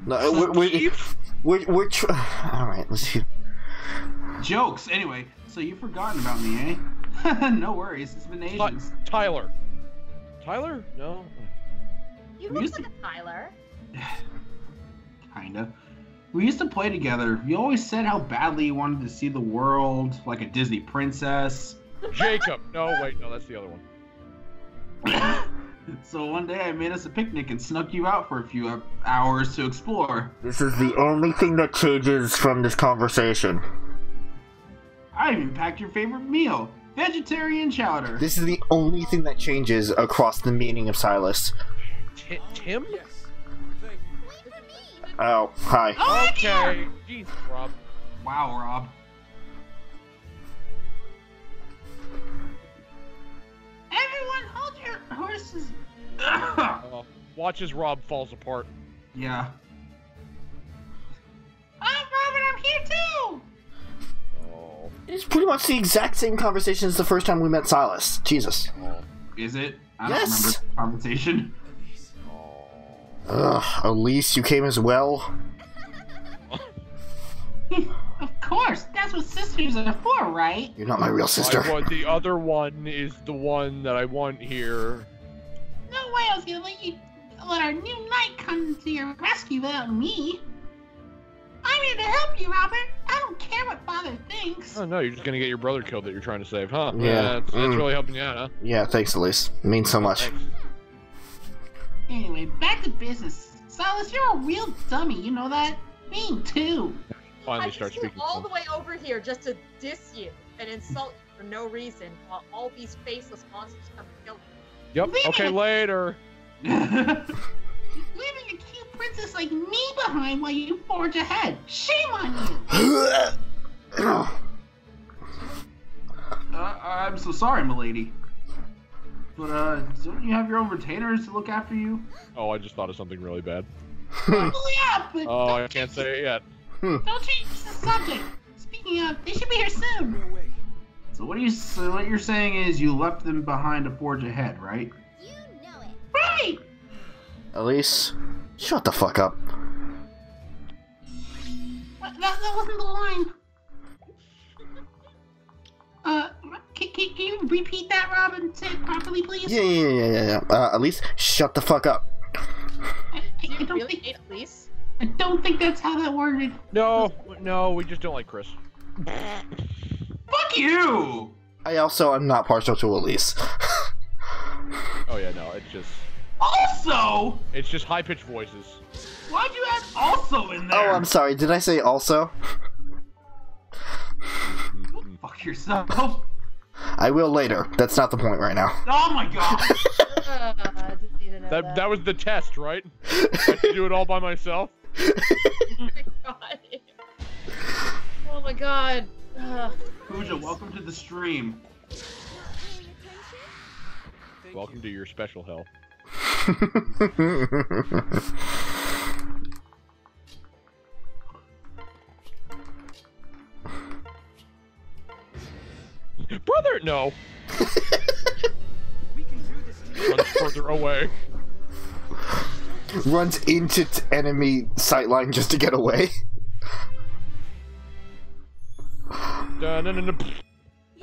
No, we're alright, let's see. Jokes. Anyway, so you've forgotten about me, eh? No worries. It's been ages. Tyler. Tyler? No. You look like a Tyler. Kinda. We used to play together. You always said how badly you wanted to see the world, like a Disney princess. Jacob. No, wait, no, that's the other one. So one day I made us a picnic and snuck you out for a few hours to explore. This is the only thing that changes from this conversation. I even packed your favorite meal, vegetarian chowder. This is the only thing that changes across the meaning of Silas. Tim? Yes. Thank you. Oh, hi. Oh, Okay. Jeez, Rob. Wow, Rob. Everyone, hold your horses. Watch as Rob falls apart. Yeah. Robin, I'm here too. Oh. It's pretty much the exact same conversation as the first time we met Silas. Jesus. Is it? I Yes. don't remember the conversation. Ugh, Elise, you came as well? Of course, that's what sisters are for, right? You're not my real sister. The other one is the one that I want here. No way I was gonna let our new knight come to your rescue without me. I'm here to help you, Robert. I don't care what Father thinks. Oh no, you're just gonna get your brother killed that you're trying to save, huh? Yeah. That's really helping you out, huh? Yeah, thanks, Elise. It means so much. Thanks. Anyway, back to business. Silas, you're a real dummy, you know that? Me too. Finally I start just flew speaking. all the way over here just to diss you and insult you for no reason while all these faceless monsters come to kill you. Yep. Okay, later. Leaving a cute princess like me behind while you forge ahead. Shame on you! I'm so sorry, milady. But, don't you have your own retainers to look after you? Oh, I just thought of something really bad. Oh yeah, but Oh, don't I can't say it yet. Don't change the subject. Speaking of, they should be here soon. No way. So what you're saying is you left them behind to forge ahead, right? You know it. Right! Elise, shut the fuck up. What, that wasn't the line. Can you repeat that, Robin? Say it properly, please? Yeah. Elise, shut the fuck up. I Do you don't really think hate Elise? I don't think that's how that worded. No, we just don't like Chris. Fuck you! I also am not partial to Elise. Oh yeah, no, Also! it's just high pitched voices. Why'd you add also in there? Oh, I'm sorry. Did I say also? Fuck yourself. I will later. That's not the point right now. Oh my god. I didn't need to know That was the test, right? I had to do it all by myself. Oh my god. Pooja, welcome to the stream. Welcome to your special hell. Brother, no. We can do this together. Runs further away. Runs into enemy sightline just to get away. No.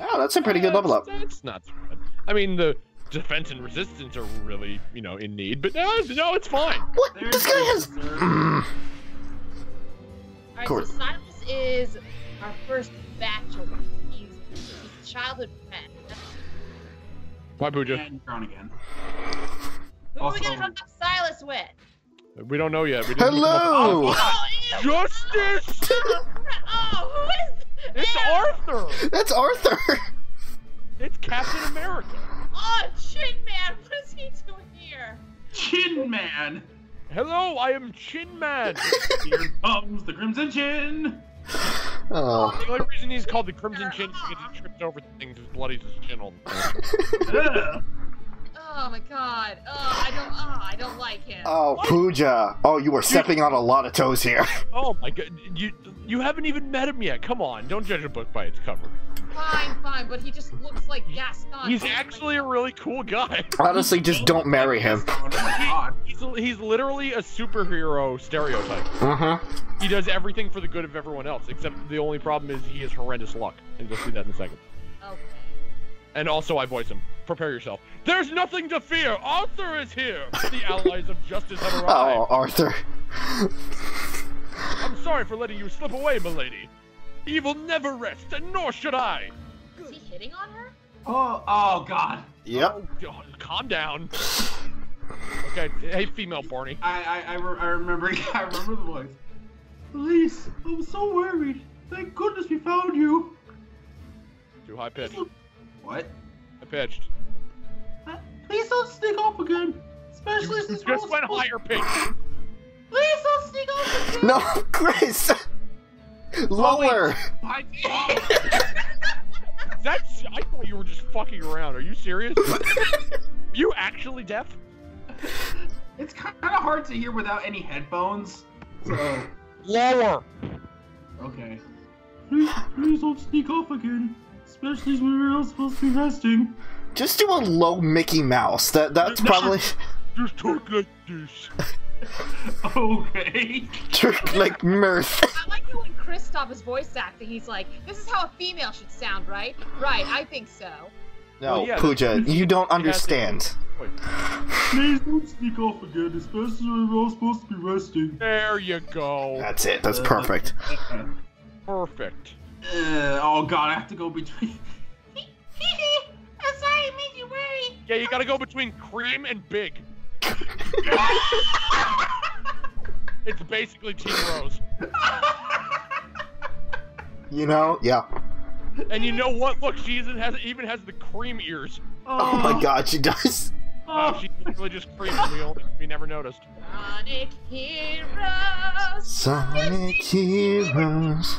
Oh, that's a pretty good level up. That's not so bad. I mean, the defense and resistance are really, in need, but no, it's fine. What? There's This guy has... Alright, Cool. so Silas is our first bachelor. He's a childhood friend. Bye, Pooja. And drawn again. Who are Also- we gonna hook up Silas with? We don't know yet. We didn't Hello! Oh, ew. Justice! Oh, who is It's Arthur! That's Arthur! It's Captain America. Oh, Chin Man, what is he doing here? Chin Man. Hello, I am Chin Man. Here comes the Crimson Chin. Oh. The only reason he's called the Crimson Chin is because he trips over things and bloodies his chin all the time. Ugh. Oh my god. I don't like him. Oh, Pooja. Oh, you are stepping on a lot of toes here. Oh my god, you haven't even met him yet. Come on, don't judge a book by its cover. Fine, but he just looks like Gaston. He's actually a really cool guy. Honestly, just don't marry him. Oh my god. He's literally a superhero stereotype. He does everything for the good of everyone else, except the only problem is he has horrendous luck. And you'll see that in a second. Okay. And also, I voice him. Prepare yourself. There's nothing to fear! Arthur is here! The allies of justice have arrived. Oh, Arthur. I'm sorry for letting you slip away, milady. Evil never rests, and nor should I! Is he hitting on her? Oh god. Yep. Oh, God, calm down. Okay, hey, female Barney. I remember the voice. Elise, I'm so worried. Thank goodness we found you. Too high pitched. What? I pitched. Please don't sneak off again. Especially You since just went higher pitch. Please don't sneak off again. No, Chris! Lower! That's. I thought you were just fucking around. Are you serious? You actually deaf? It's kind of hard to hear without any headphones. So, Lower. okay. Please don't sneak off again. Especially when we're all supposed to be resting. Just do a low Mickey Mouse. That's probably... Just talk like this. Okay. like mirth. I like it when Chris stops his voice acting. He's like, this is how a female should sound, right? Right, I think so. No, Well, yeah, Pooja, you don't understand. Wait. Please don't sneak off again, especially when we're all supposed to be resting. There you go. That's it. That's perfect. Perfect. Oh god, I have to go between. I'm sorry it made you worry. Yeah, you gotta go between cream and big. It's basically Team Rose. You know? Yeah. And you know what? Look, she even has the cream ears. Oh my god, she does. Oh, she's literally just cream. We never noticed. Sonic Heroes. Sonic Heroes.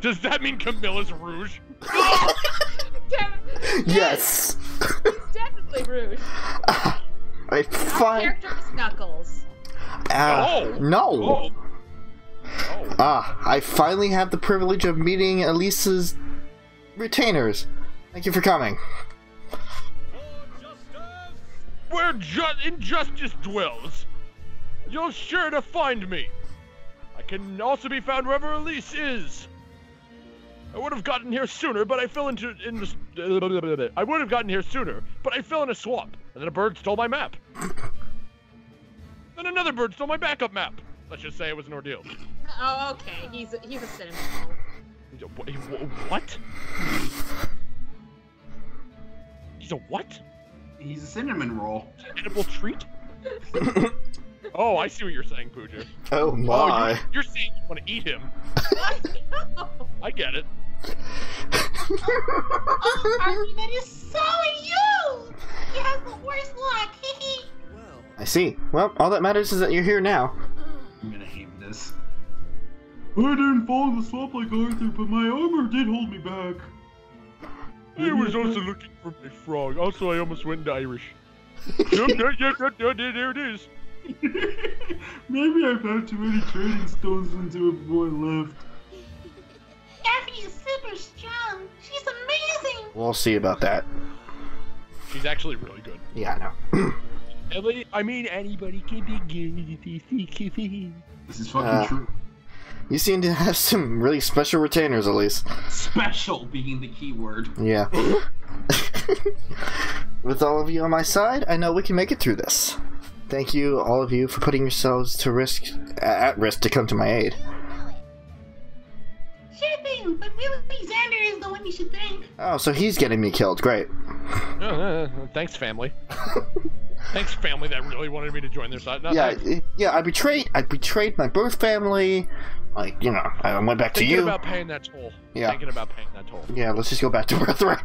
Does that mean Camilla's Rouge? Yes. It's definitely Rouge. I Our find. character is Knuckles. No. Oh. I finally have the privilege of meeting Elisa's retainers. Thank you for coming. Where injustice dwells, you're sure to find me. I can also be found wherever Elise is. I would have gotten here sooner, but I fell in a swamp, and then a bird stole my map. Then another bird stole my backup map. Let's just say it was an ordeal. Oh, okay. He's a cinnamon roll. What? He's a what? He's a cinnamon roll. Edible treat? Oh, I see what you're saying, Pooja. Oh Oh, my. you're saying you want to eat him. I get it. Oh, Archie, that is so you! He has the worst luck. I see. Well, all that matters is that you're here now. I'm gonna hate this. I didn't fall in the swamp like Arthur, but my armor did hold me back. I was also looking for my frog. Also, I almost went into Irish. There it is. Maybe I've had too many trading stones into it before I left. Effie is super strong. She's amazing. We'll see about that. She's actually really good. Yeah, I know. I mean, anybody can be good. This is fucking true. You seem to have some really special retainers, at least. Special being the key word. Yeah. With all of you on my side, I know we can make it through this. Thank you, all of you, for putting yourselves at risk to come to my aid. Sure thing, but really Xander is the one you should thank. Oh, so he's getting me killed. Great. Thanks, family. Thanks, family that really wanted me to join their side. No, Yeah, thanks. yeah. I betrayed my birth family. Like, you know, I went back to Thinking you. about paying that toll. Yeah. Thinking about paying that toll. Yeah, let's just go back to Birthright.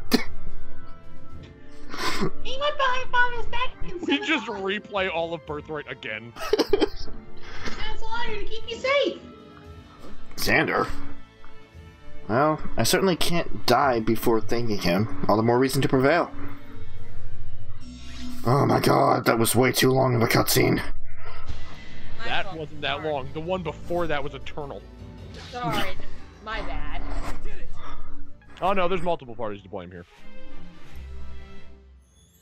He went behind Father's back and We said just replay all of Birthright again. that's all to keep you safe. Xander? Well, I certainly can't die before thanking him. All the more reason to prevail. Oh my god, that was way too long of a cutscene. That wasn't that long. The one before that was eternal. Sorry, my bad. Oh no, there's multiple parties to blame here.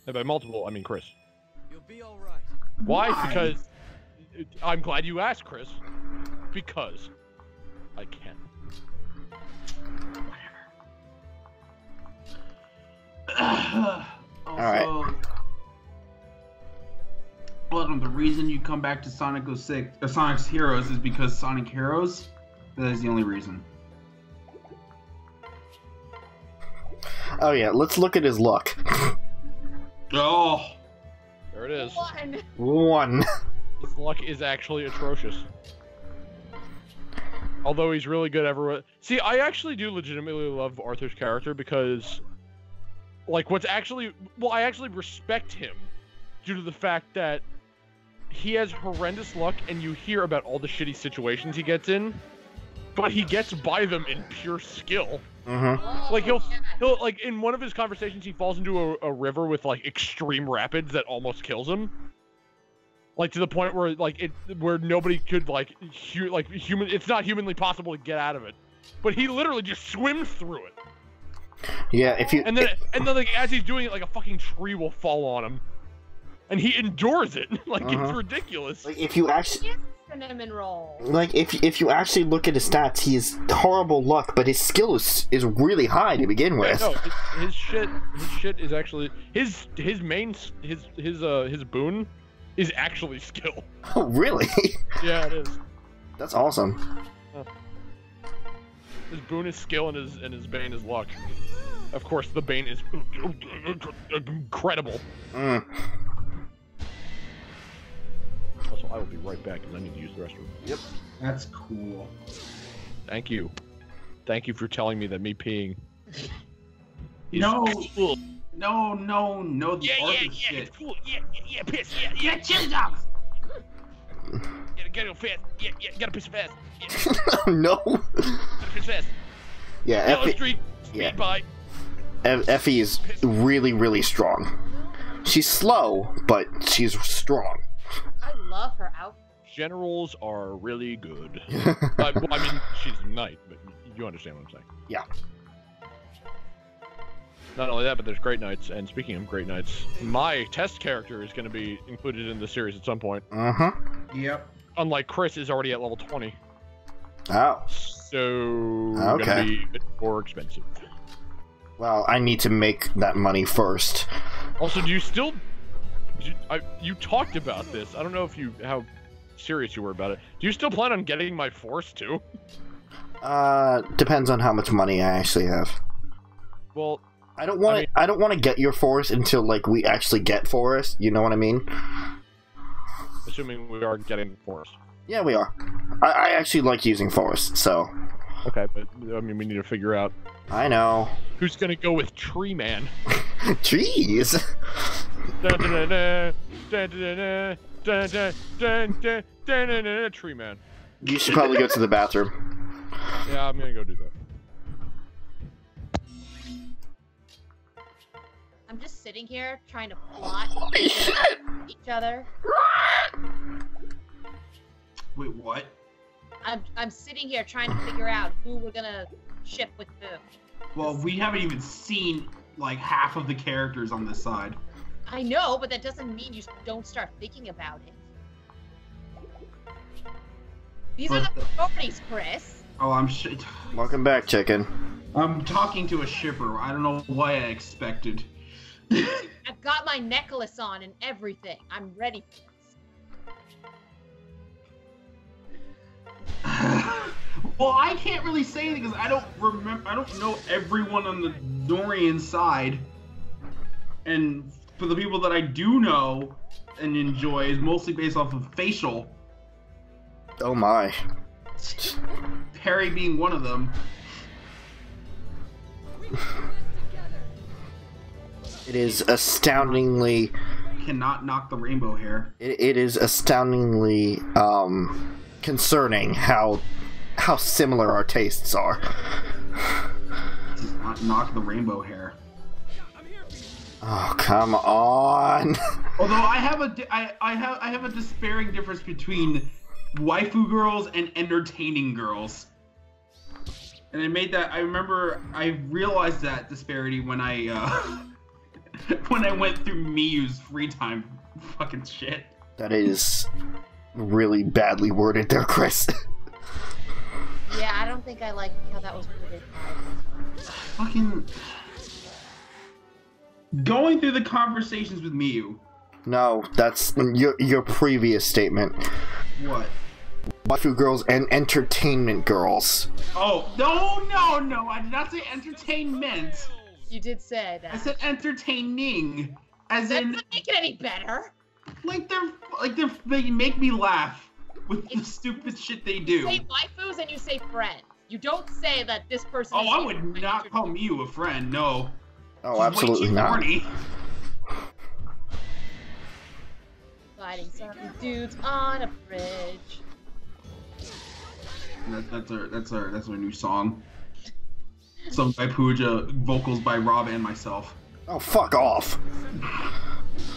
And by multiple, I mean Chris. You'll be all right. Why? Because I'm glad you asked, Chris. Because I can. Also, well, the reason you come back to Sonic 06 or Sonic's Heroes is because Sonic Heroes. That is the only reason. Oh yeah, let's look at his luck. Oh, There it is. One. 1. His luck is actually atrocious. Although he's really good everywhere. See, I actually do legitimately love Arthur's character because, like, I actually respect him due to the fact that he has horrendous luck and you hear about all the shitty situations he gets in, but he gets by them in pure skill. Mm-hmm. Like, he'll like, in one of his conversations, he falls into a river with, like, extreme rapids that almost kills him. Like, to the point where, like, where nobody could, like, it's not humanly possible to get out of it. But he literally just swims through it. Yeah, if you... And then, like, as he's doing it, like, a fucking tree will fall on him. And he endures it. Like, it's ridiculous. Like, if you actually... Yes, cinnamon roll. Like, if you actually look at his stats, he has horrible luck, but his skill is really high to begin with. Yeah, no, his shit is actually... His boon is actually skill. Oh, really? Yeah, it is. That's awesome. His boon is skill and his bane is luck. Of course, the bane is incredible. Mm. Also, I will be right back because I need to use the restroom. Yep. that's cool. Thank you. Thank you for telling me that me peeing is No. cool. No, the Yeah, Arthur shit. it's cool. Yeah, piss. Yeah. Get chili dogs! Gotta go fast. Yeah, gotta piss fast. No. Gotta piss fast. Yeah, Yellow Effie, streak. Speed yeah. by. Effie is really, really strong. She's slow, but she's strong. I love her outfit. Generals are really good. I mean, she's a knight, but you understand what I'm saying. Yeah. Not only that, but there's great knights. And speaking of great knights, my test character is going to be included in the series at some point. Uh-huh. Yep. Unlike Chris, is already at level 20. Oh. So Okay. gonna be a bit more expensive. Well, I need to make that money first. Also, do you still? You talked about this. I don't know if how serious you were about it. Do you still plan on getting my force too? Depends on how much money I actually have. Well, I don't want to. I don't want to get your forest until like we actually get forest. You know what I mean? assuming we are getting forest. Yeah, we are. I actually like using forest, so. Okay, but I mean, we need to figure out I know. who's gonna go with Tree Man. Trees. Tree Man. You should probably go to the bathroom. Yeah, I'm gonna go do that. I'm just sitting here trying to plot Holy shit! each other. Wait, what? I'm sitting here trying to figure out who we're gonna ship with who. Well, we haven't even seen like half of the characters on this side. I know, but that doesn't mean you don't start thinking about it. These are the priorities, Chris. Oh, I'm Welcome back, chicken. I'm talking to a shipper. I don't know what I expected. I've got my necklace on and everything. I'm ready for this. Well, I can't really say anything because I don't remember. I don't know everyone on the Dorian side, and for the people that I do know and enjoy is mostly based off of facial. Oh my. Perry being one of them. It is astoundingly. Cannot knock the rainbow hair. It is astoundingly concerning how similar our tastes are. Does not knock the rainbow hair. Oh, come on. Although I have I have a despairing difference between waifu girls and entertaining girls. And I realized that disparity when I when I went through Miyu's free time fucking shit. That is really badly worded there, Chris. Yeah, I don't think I like how that was worded. Fucking going through the conversations with Miyu. No, that's your previous statement. What? Waifu girls and entertainment girls. Oh, no, I did not say entertainment. You did say that. I said entertaining. As That in, doesn't make it any better. they make me laugh with the stupid shit they do. You say waifus and you say friend. You don't say that this person. Oh, I would not call Miyu a friend, no. Oh, absolutely not. Horny. Fighting some dudes on a bridge. That's our new song. Sung by Pooja, vocals by Rob and myself. Oh, fuck off.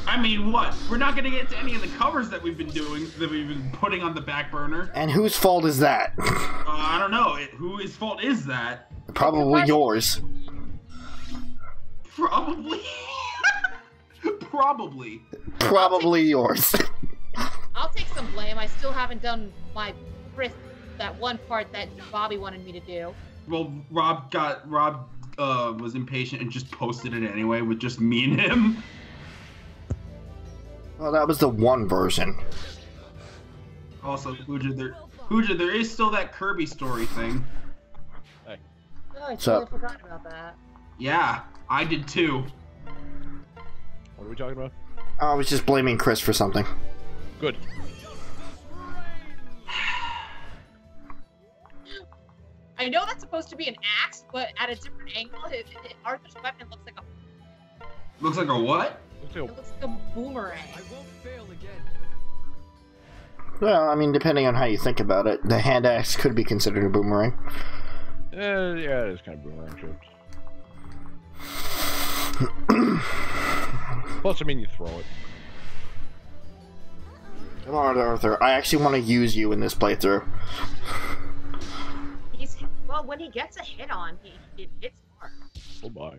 I mean, what? We're not gonna get to any of the covers that we've been doing, that we've been putting on the back burner. And whose fault is that? I don't know. Whose fault is that? Probably yours. Probably. Probably. Probably yours. I'll take some blame. I still haven't done my that one part that Bobby wanted me to do. Well, Rob was impatient and just posted it anyway with just me and him. Well, that was the one version. Also, Pooja, there is still that Kirby story thing. Hey. Oh, I So- totally forgot about that. Yeah, I did too. What are we talking about? I was just blaming Chris for something. Good. I know that's supposed to be an axe, but at a different angle, Arthur's weapon looks like Looks like a what? it looks like a boomerang. I won't fail again. Well, I mean, depending on how you think about it, the hand axe could be considered a boomerang. Yeah, it is kind of boomerang shaped. Plus, I mean, you throw it. Come on, Arthur. I actually want to use you in this playthrough. Well, when he gets a hit on, it hits hard. Oh, bye.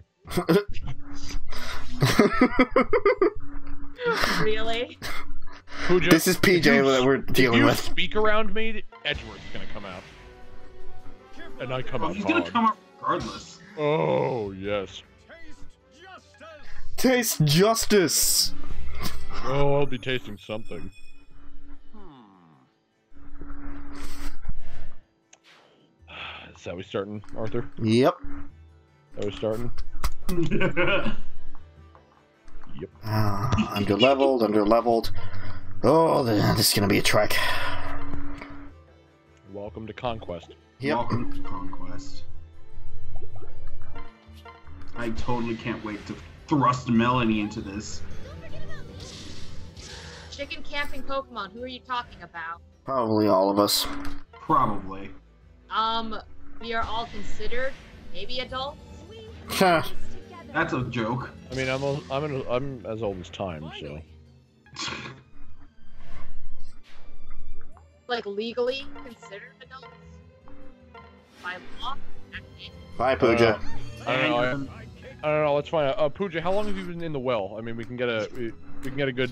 Really? Pooja, This is PJ that we're dealing with. If you speak around me, Edgeworth's gonna come out. And I come Oh, out he's gonna hard. come out regardless. Oh, yes. Taste justice! Oh, I'll be tasting something. Is that we starting, Arthur? Yep. That we starting? Yep. Underleveled. Oh, this is gonna be a trek. Welcome to Conquest. Yep. Welcome to Conquest. I totally can't wait to thrust Melanie into this. Chicken camping Pokemon, who are you talking about? Probably all of us. Probably. We are all considered maybe adults. Huh. That's a joke. I mean, I'm as old as time, so. Like legally considered adults by law. Bye, Pooja. I don't know. Let's find out. Pooja, how long have you been in the well? I mean, we can get a good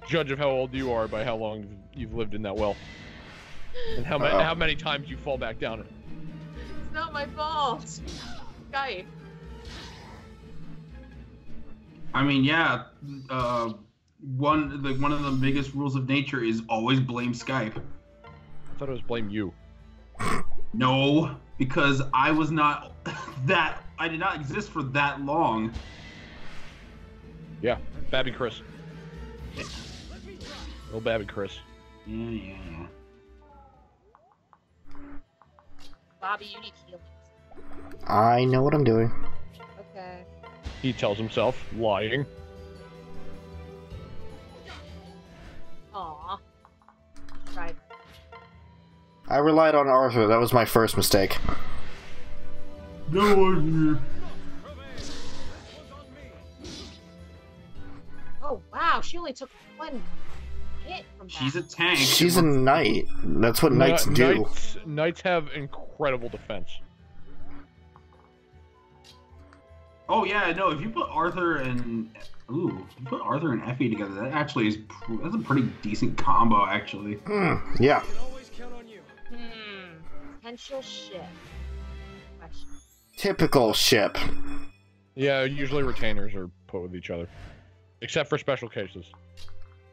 judge of how old you are by how long you've lived in that well, and how many times you fall back down it. It's not my fault. Skype. I mean, yeah. One of the biggest rules of nature is always blame Skype. I thought it was blame you. No, because I was not that. I did not exist for that long. Yeah, Babby Chris. Little Babby Chris. Yeah. Bobby, you need healing. I know what I'm doing. Okay. He tells himself, lying. Aw. Right. I relied on Arthur. That was my first mistake. No one. Oh wow, she she only took 1 hit from that. She's a tank. She's a knight. That's what knights do. Knights have incredible defense. Oh yeah, no. If you put Arthur and Effie together, that actually is that's a pretty decent combo, actually. Yeah. Potential ship. Question. Typical ship. Yeah, usually retainers are put with each other, except for special cases.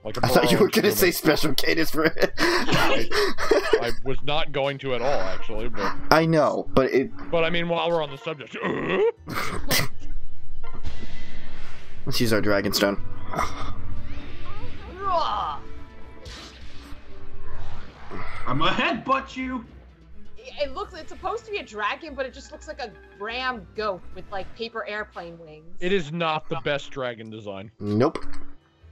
Like I thought you were gonna say special cadence for it. I was not going to at all, actually, but I know, but it. But I mean, while we're on the subject, Let's use our Dragonstone. I'm gonna headbutt you. It's supposed to be a dragon, but it just looks like a ram goat with like paper airplane wings. it is not the best dragon design. Nope.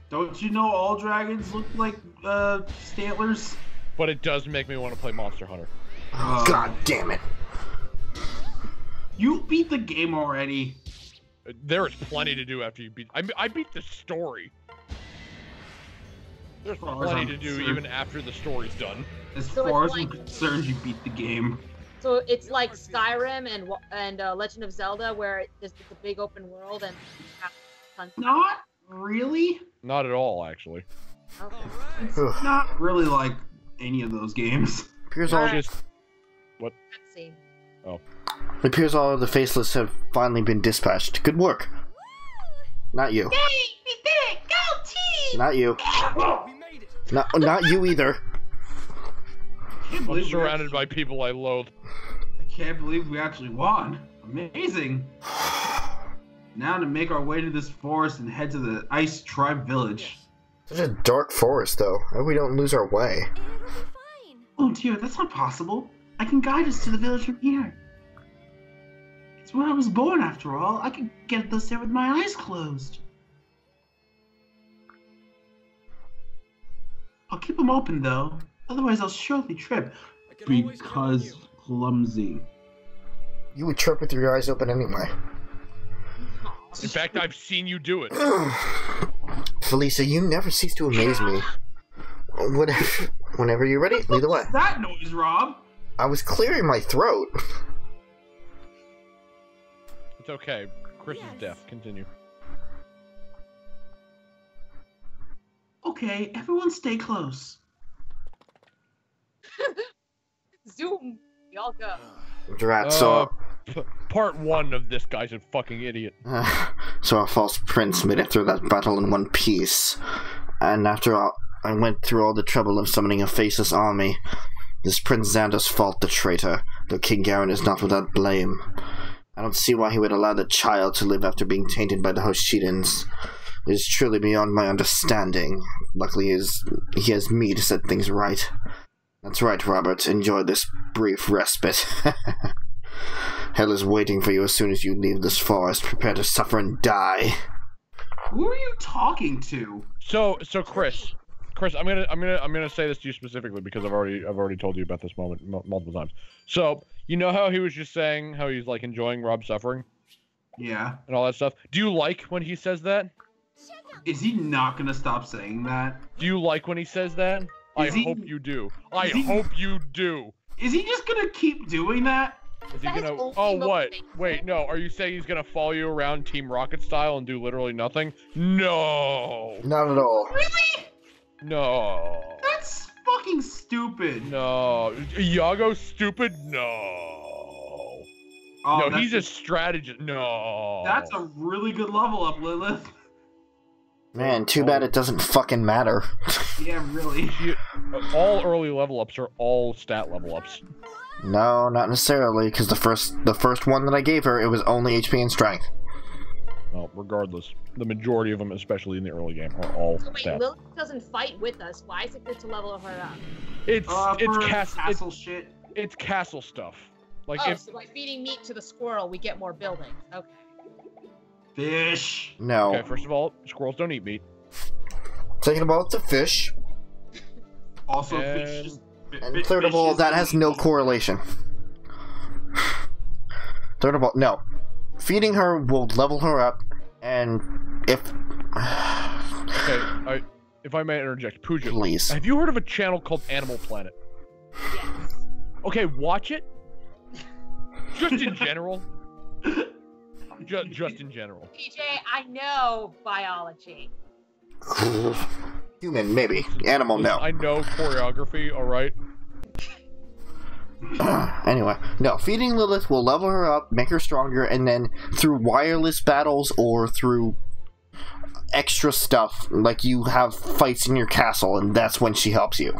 Don't you know all dragons look like Stantlers? But it does make me want to play Monster Hunter. God damn it. You beat the game already. There is plenty to do after you beat. I beat the story. There's plenty to do even after the story's done. As So far as it's I'm like- concerned, you beat the game. So it's like Skyrim and Legend of Zelda, where it's a big open world and you have tons. Not really. Not at all, actually. Okay. It's not really like any of those games. Appears all, Just Let's see. it appears all of the faceless have finally been dispatched. Good work. Not you. Yay! We did it! Go team! Not you. We made it. Not you either. I can't I'm believe we surrounded actually- by people I loathe. I can't believe we actually won. Amazing. Now to make our way to this forest and head to the Ice Tribe village. Such a dark forest, though. I hope we don't lose our way. It'll be fine. Oh dear, that's not possible. I can guide us to the village from here. It's where I was born, after all. I can get us there with my eyes closed. I'll keep them open, though. Otherwise, I'll surely trip. I can always count on Because you. clumsy. You would trip with your eyes open anyway. In fact, I've seen you do it. Felicia, you never cease to amaze me. Whenever you're ready, lead the way. What's that noise, Rob? I was clearing my throat. It's okay. Chris is Yes. deaf. Continue. Okay, everyone stay close. Zoom. We all go. Drat saw. Part 1 of this guy's a fucking idiot. So our false prince made it through that battle in one piece. And after all, I went through all the trouble of summoning a faceless army. This Prince Xander's fault, the traitor, though King Garen is not without blame. I don't see why he would allow the child to live after being tainted by the Hoshidans. It is truly beyond my understanding. Luckily, he has me to set things right. That's right, Robert. Enjoy this brief respite. Hell is waiting for you as soon as you leave this forest. Prepare to suffer and die. Who are you talking to? So Chris, I'm gonna say this to you specifically because I've already told you about this moment multiple times. So you know how he was just saying how he's like enjoying Rob's suffering Yeah. and all that stuff. Do you like when he says that? Is he not gonna stop saying that? Do you like when he says that? I Is he- hope you do. I is he- hope you do. Is he just gonna keep doing that? Is he That is gonna? only Oh, what? motivation. Wait, no. Are you saying he's gonna follow you around Team Rocket style and do literally nothing? No. Not at all. Really? No. That's fucking stupid. No. Iago stupid? No. Oh, No, that's he's a strategist. No. That's a really good level up, Lilith. Man, too bad it doesn't fucking matter. Yeah, really. All early level ups are all stat level ups. No, not necessarily, because the first one that I gave her, it was only HP and strength. Well, regardless, the majority of them, especially in the early game, are all So wait, stats. Lilith doesn't fight with us. Why is it good to level her up? It's For castle. shit. It's castle stuff. Like Oh, if so by feeding meat to the squirrel, we get more buildings. Okay. Fish. No. okay, first of all, squirrels don't eat meat. Second of all, it's a fish. Also, And- fish is. And third of all, that has no correlation. Third of all, no. Feeding her will level her up, and if... Okay, if I may interject, Pooja, Please. have you heard of a channel called Animal Planet? Yes. Okay, watch it. Just in general. Just in general. PJ, I know biology. Human, maybe. Animal, no. I know choreography, alright? Anyway, no. Feeding Lilith will level her up, make her stronger, and then through wireless battles or through extra stuff, like you have fights in your castle, and that's when she helps you.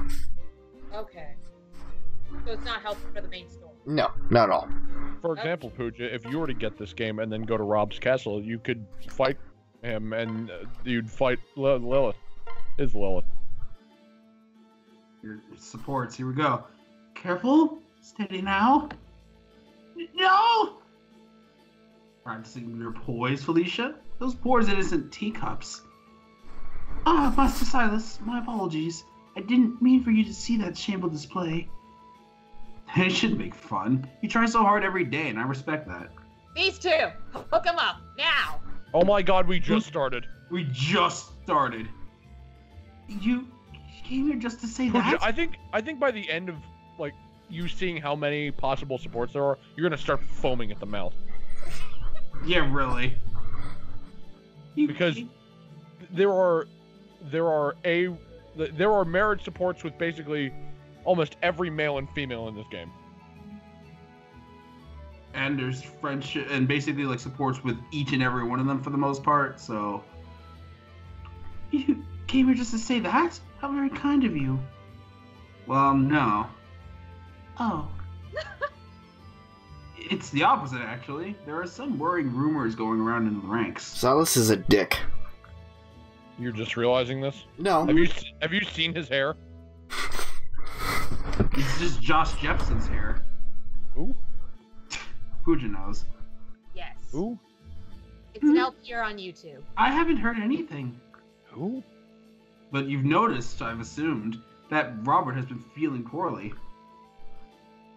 Okay. So it's not helpful for the main story. No, not at all. For example, Pooja, if you were to get this game and then go to Rob's castle, you could fight him and you'd fight Lilith. Is Lilith. Your supports, here we go. Careful. Steady now. No! Practicing your poise, Felicia. Those poor innocent teacups. Ah, Master Silas, my apologies. I didn't mean for you to see that shameful display. It should make fun. You try so hard every day, and I respect that. These two, hook them up now. Oh my god, we just started. We just started. You came here just to say Pooja, that? I think by the end of like you seeing how many possible supports there are, you're gonna start foaming at the mouth. Yeah, really. Because there are marriage supports with basically almost every male and female in this game. And there's friendship and basically like supports with each and every one of them for the most part, so. You came here just to say that? How very kind of you. Well, no. Oh. It's the opposite, actually. There are some worrying rumors going around in the ranks. Silas is a dick. You're just realizing this? No. Have you seen his hair? It's just Josh Jepson's hair. Ooh. Pooja knows. Yes. Ooh. It's an LPR on YouTube. I haven't heard anything. Who? But you've noticed, I've assumed, that Robert has been feeling poorly.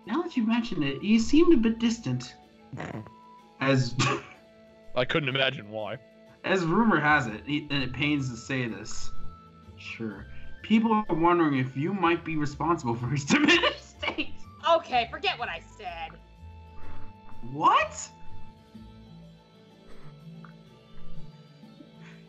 Now that you mention it, he seemed a bit distant. As I couldn't imagine why. as rumor has it, and it pains to say this, sure, people are wondering if you might be responsible for his diminished state. Okay, forget what I said. What?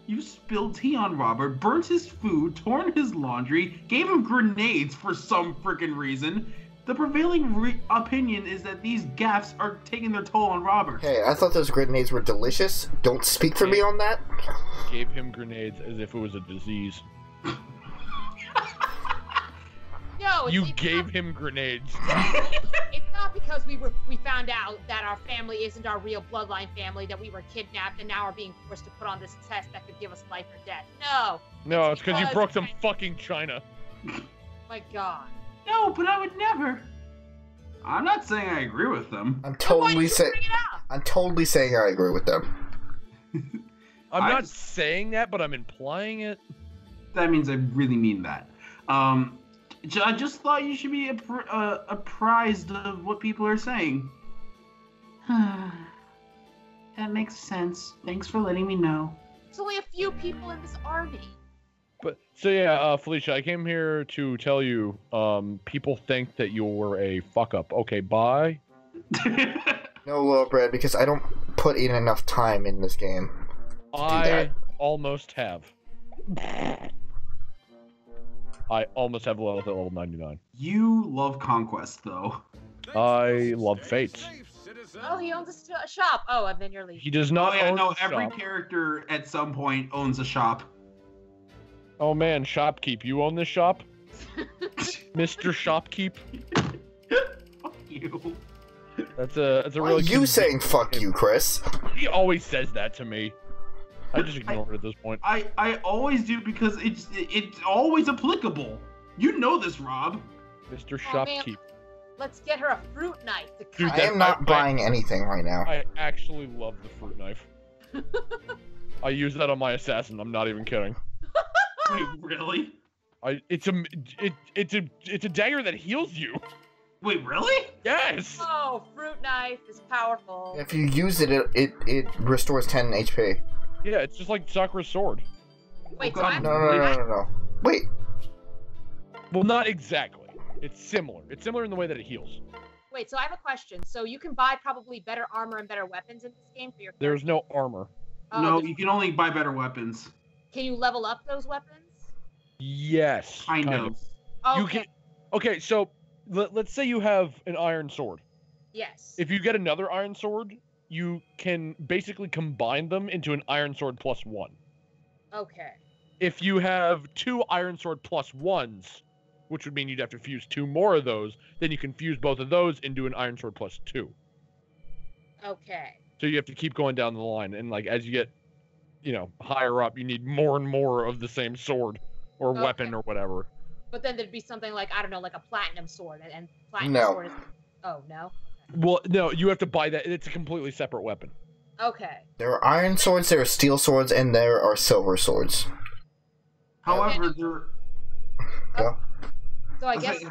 You spilled tea on Robert, burnt his food, torn his laundry, gave him grenades for some freaking reason. The prevailing opinion is that these gaffes are taking their toll on Robert. Hey, I thought those grenades were delicious. Don't speak for me on that. Gave him grenades as if it was a disease. No, You gave him grenades. It's not because we found out that our family isn't our real bloodline family, that we were kidnapped and now are being forced to put on this test that could give us life or death. No. No, it's because you broke some fucking china. My God. No, but I would never. I'm not saying I agree with them. I'm totally saying. Bring it up. I'm totally saying I agree with them. I'm not saying that, but I'm implying it. That means I really mean that. I just thought you should be apprised of what people are saying. That makes sense. Thanks for letting me know. There's only a few people in this army. But so yeah, Felicia, I came here to tell you, people think that you were a fuck up. Okay, bye. No, Little Bread, because I don't put in enough time in this game. I almost have. I almost have Lilith at level 99. You love Conquest, though. I love Fates. Oh, he owns a shop. Oh, and then you're leaving. He does not own a every shop. character at some point owns a shop. Oh man, Shopkeep, you own this shop? Mr. Shopkeep? Fuck you. That's a Why really are you saying fuck you, Chris? He always says that to me. I just ignore it at this point. I always do because it's always applicable. You know this, Rob. Mr. Oh, man. Shopkeep. Let's get her a fruit knife to cut. Dude, I am not buying anything right now. I actually love the fruit knife. I use that on my assassin. I'm not even kidding. Wait, really? It's a dagger that heals you. Wait, really? Yes. Oh, fruit knife is powerful. If you use it, it restores 10 HP. Yeah, it's just like Sakura's sword. Wait, so God, I'm, No. Wait. Well, not exactly. It's similar. It's similar in the way that it heals. Wait, so I have a question. So you can buy probably better armor and better weapons in this game for your character? There's no armor. No, there's- you can only buy better weapons. Can you level up those weapons? Yes. Kind of. Oh, You can. Okay, so let's say you have an iron sword. Yes. If you get another iron sword, you can basically combine them into an iron sword +1. Okay. If you have 2 iron sword +1s, which would mean you'd have to fuse 2 more of those, then you can fuse both of those into an iron sword +2. Okay. So you have to keep going down the line, and like as you get, higher up, you need more and more of the same sword or weapon or whatever. But then there'd be something like, I don't know, like a platinum sword, and platinum No. sword is... Oh, no? Well, no, you have to buy that. It's a completely separate weapon. Okay. There are iron swords, there are steel swords, and there are silver swords. However, there. Go. So I guess...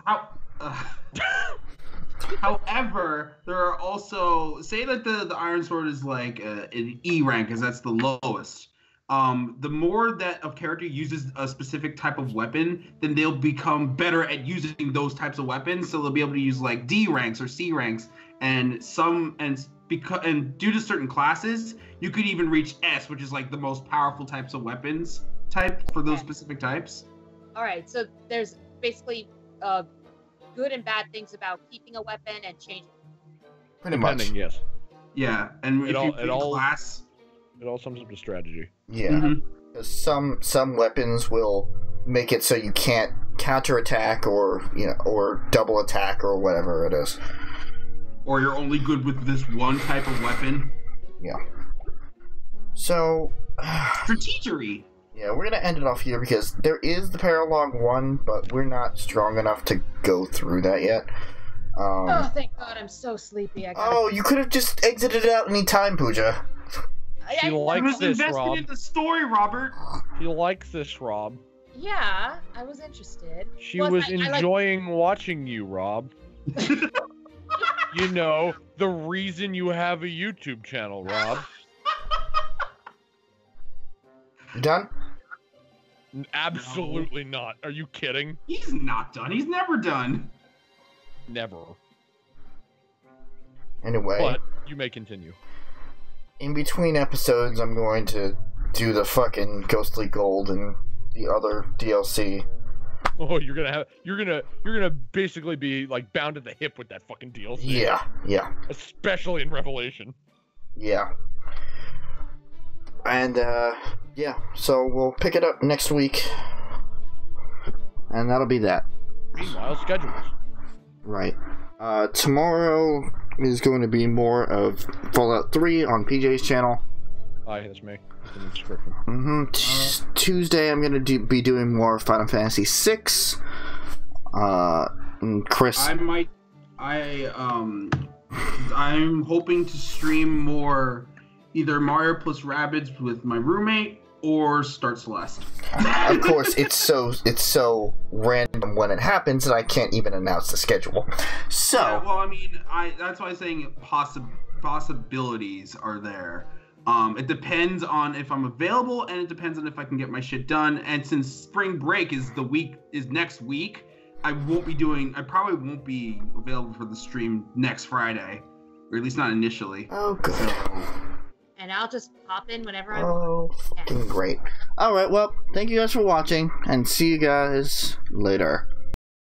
However, there are also, say that the Iron Sword is like an E rank, because that's the lowest. The more that a character uses a specific type of weapon, then they'll become better at using those types of weapons. So they'll be able to use like D ranks or C ranks, and due to certain classes, you could even reach S, which is like the most powerful types of weapons for those specific types. All right, so there's basically good and bad things about keeping a weapon and changing. Pretty much. Depending, yes. Yeah, and if you pick class, it all sums up to strategy. Yeah. Mm-hmm. Some weapons will make it so you can't counterattack or double attack or whatever it is. or you're only good with this one type of weapon. Yeah. So Strategery. yeah, we're gonna end it off here because there is the Paralog 1, but we're not strong enough to go through that yet. Oh, thank God, I'm so sleepy. You could have just exited it out any time, Pooja. She I likes was this, invested Rob. in the story, Robert. She likes this, Rob. Yeah, I was interested. She Plus, was I like- enjoying watching you, Rob. You know, the reason you have a YouTube channel, Rob. You done? Absolutely not. Are you kidding? He's not done. He's never done. Never. Anyway, But you may continue. in between episodes, I'm going to do the fucking Ghostly Gold and the other DLC. Oh, you're gonna basically be like bound at the hip with that fucking DLC. Yeah. Especially in Revelation. Yeah. And, yeah, so we'll pick it up next week. And that'll be that. Meanwhile, schedules. Right. Tomorrow is going to be more of Fallout 3 on PJ's channel. Aye, that's me. It's in the description. Tuesday I'm going to be doing more Final Fantasy 6. And Chris... I'm hoping to stream more either Mario plus Rabbids with my roommate or Start Celeste. Of course, it's so random when it happens that I can't even announce the schedule. So, Yeah, well, I mean, that's why I'm saying possibilities are there. It depends on if I'm available, and it depends on if I can get my shit done. And since spring break is next week, I probably won't be available for the stream next Friday, or at least not initially. oh good. And I'll just pop in whenever I want. Oh, fucking great. Alright, well, thank you guys for watching, and see you guys later.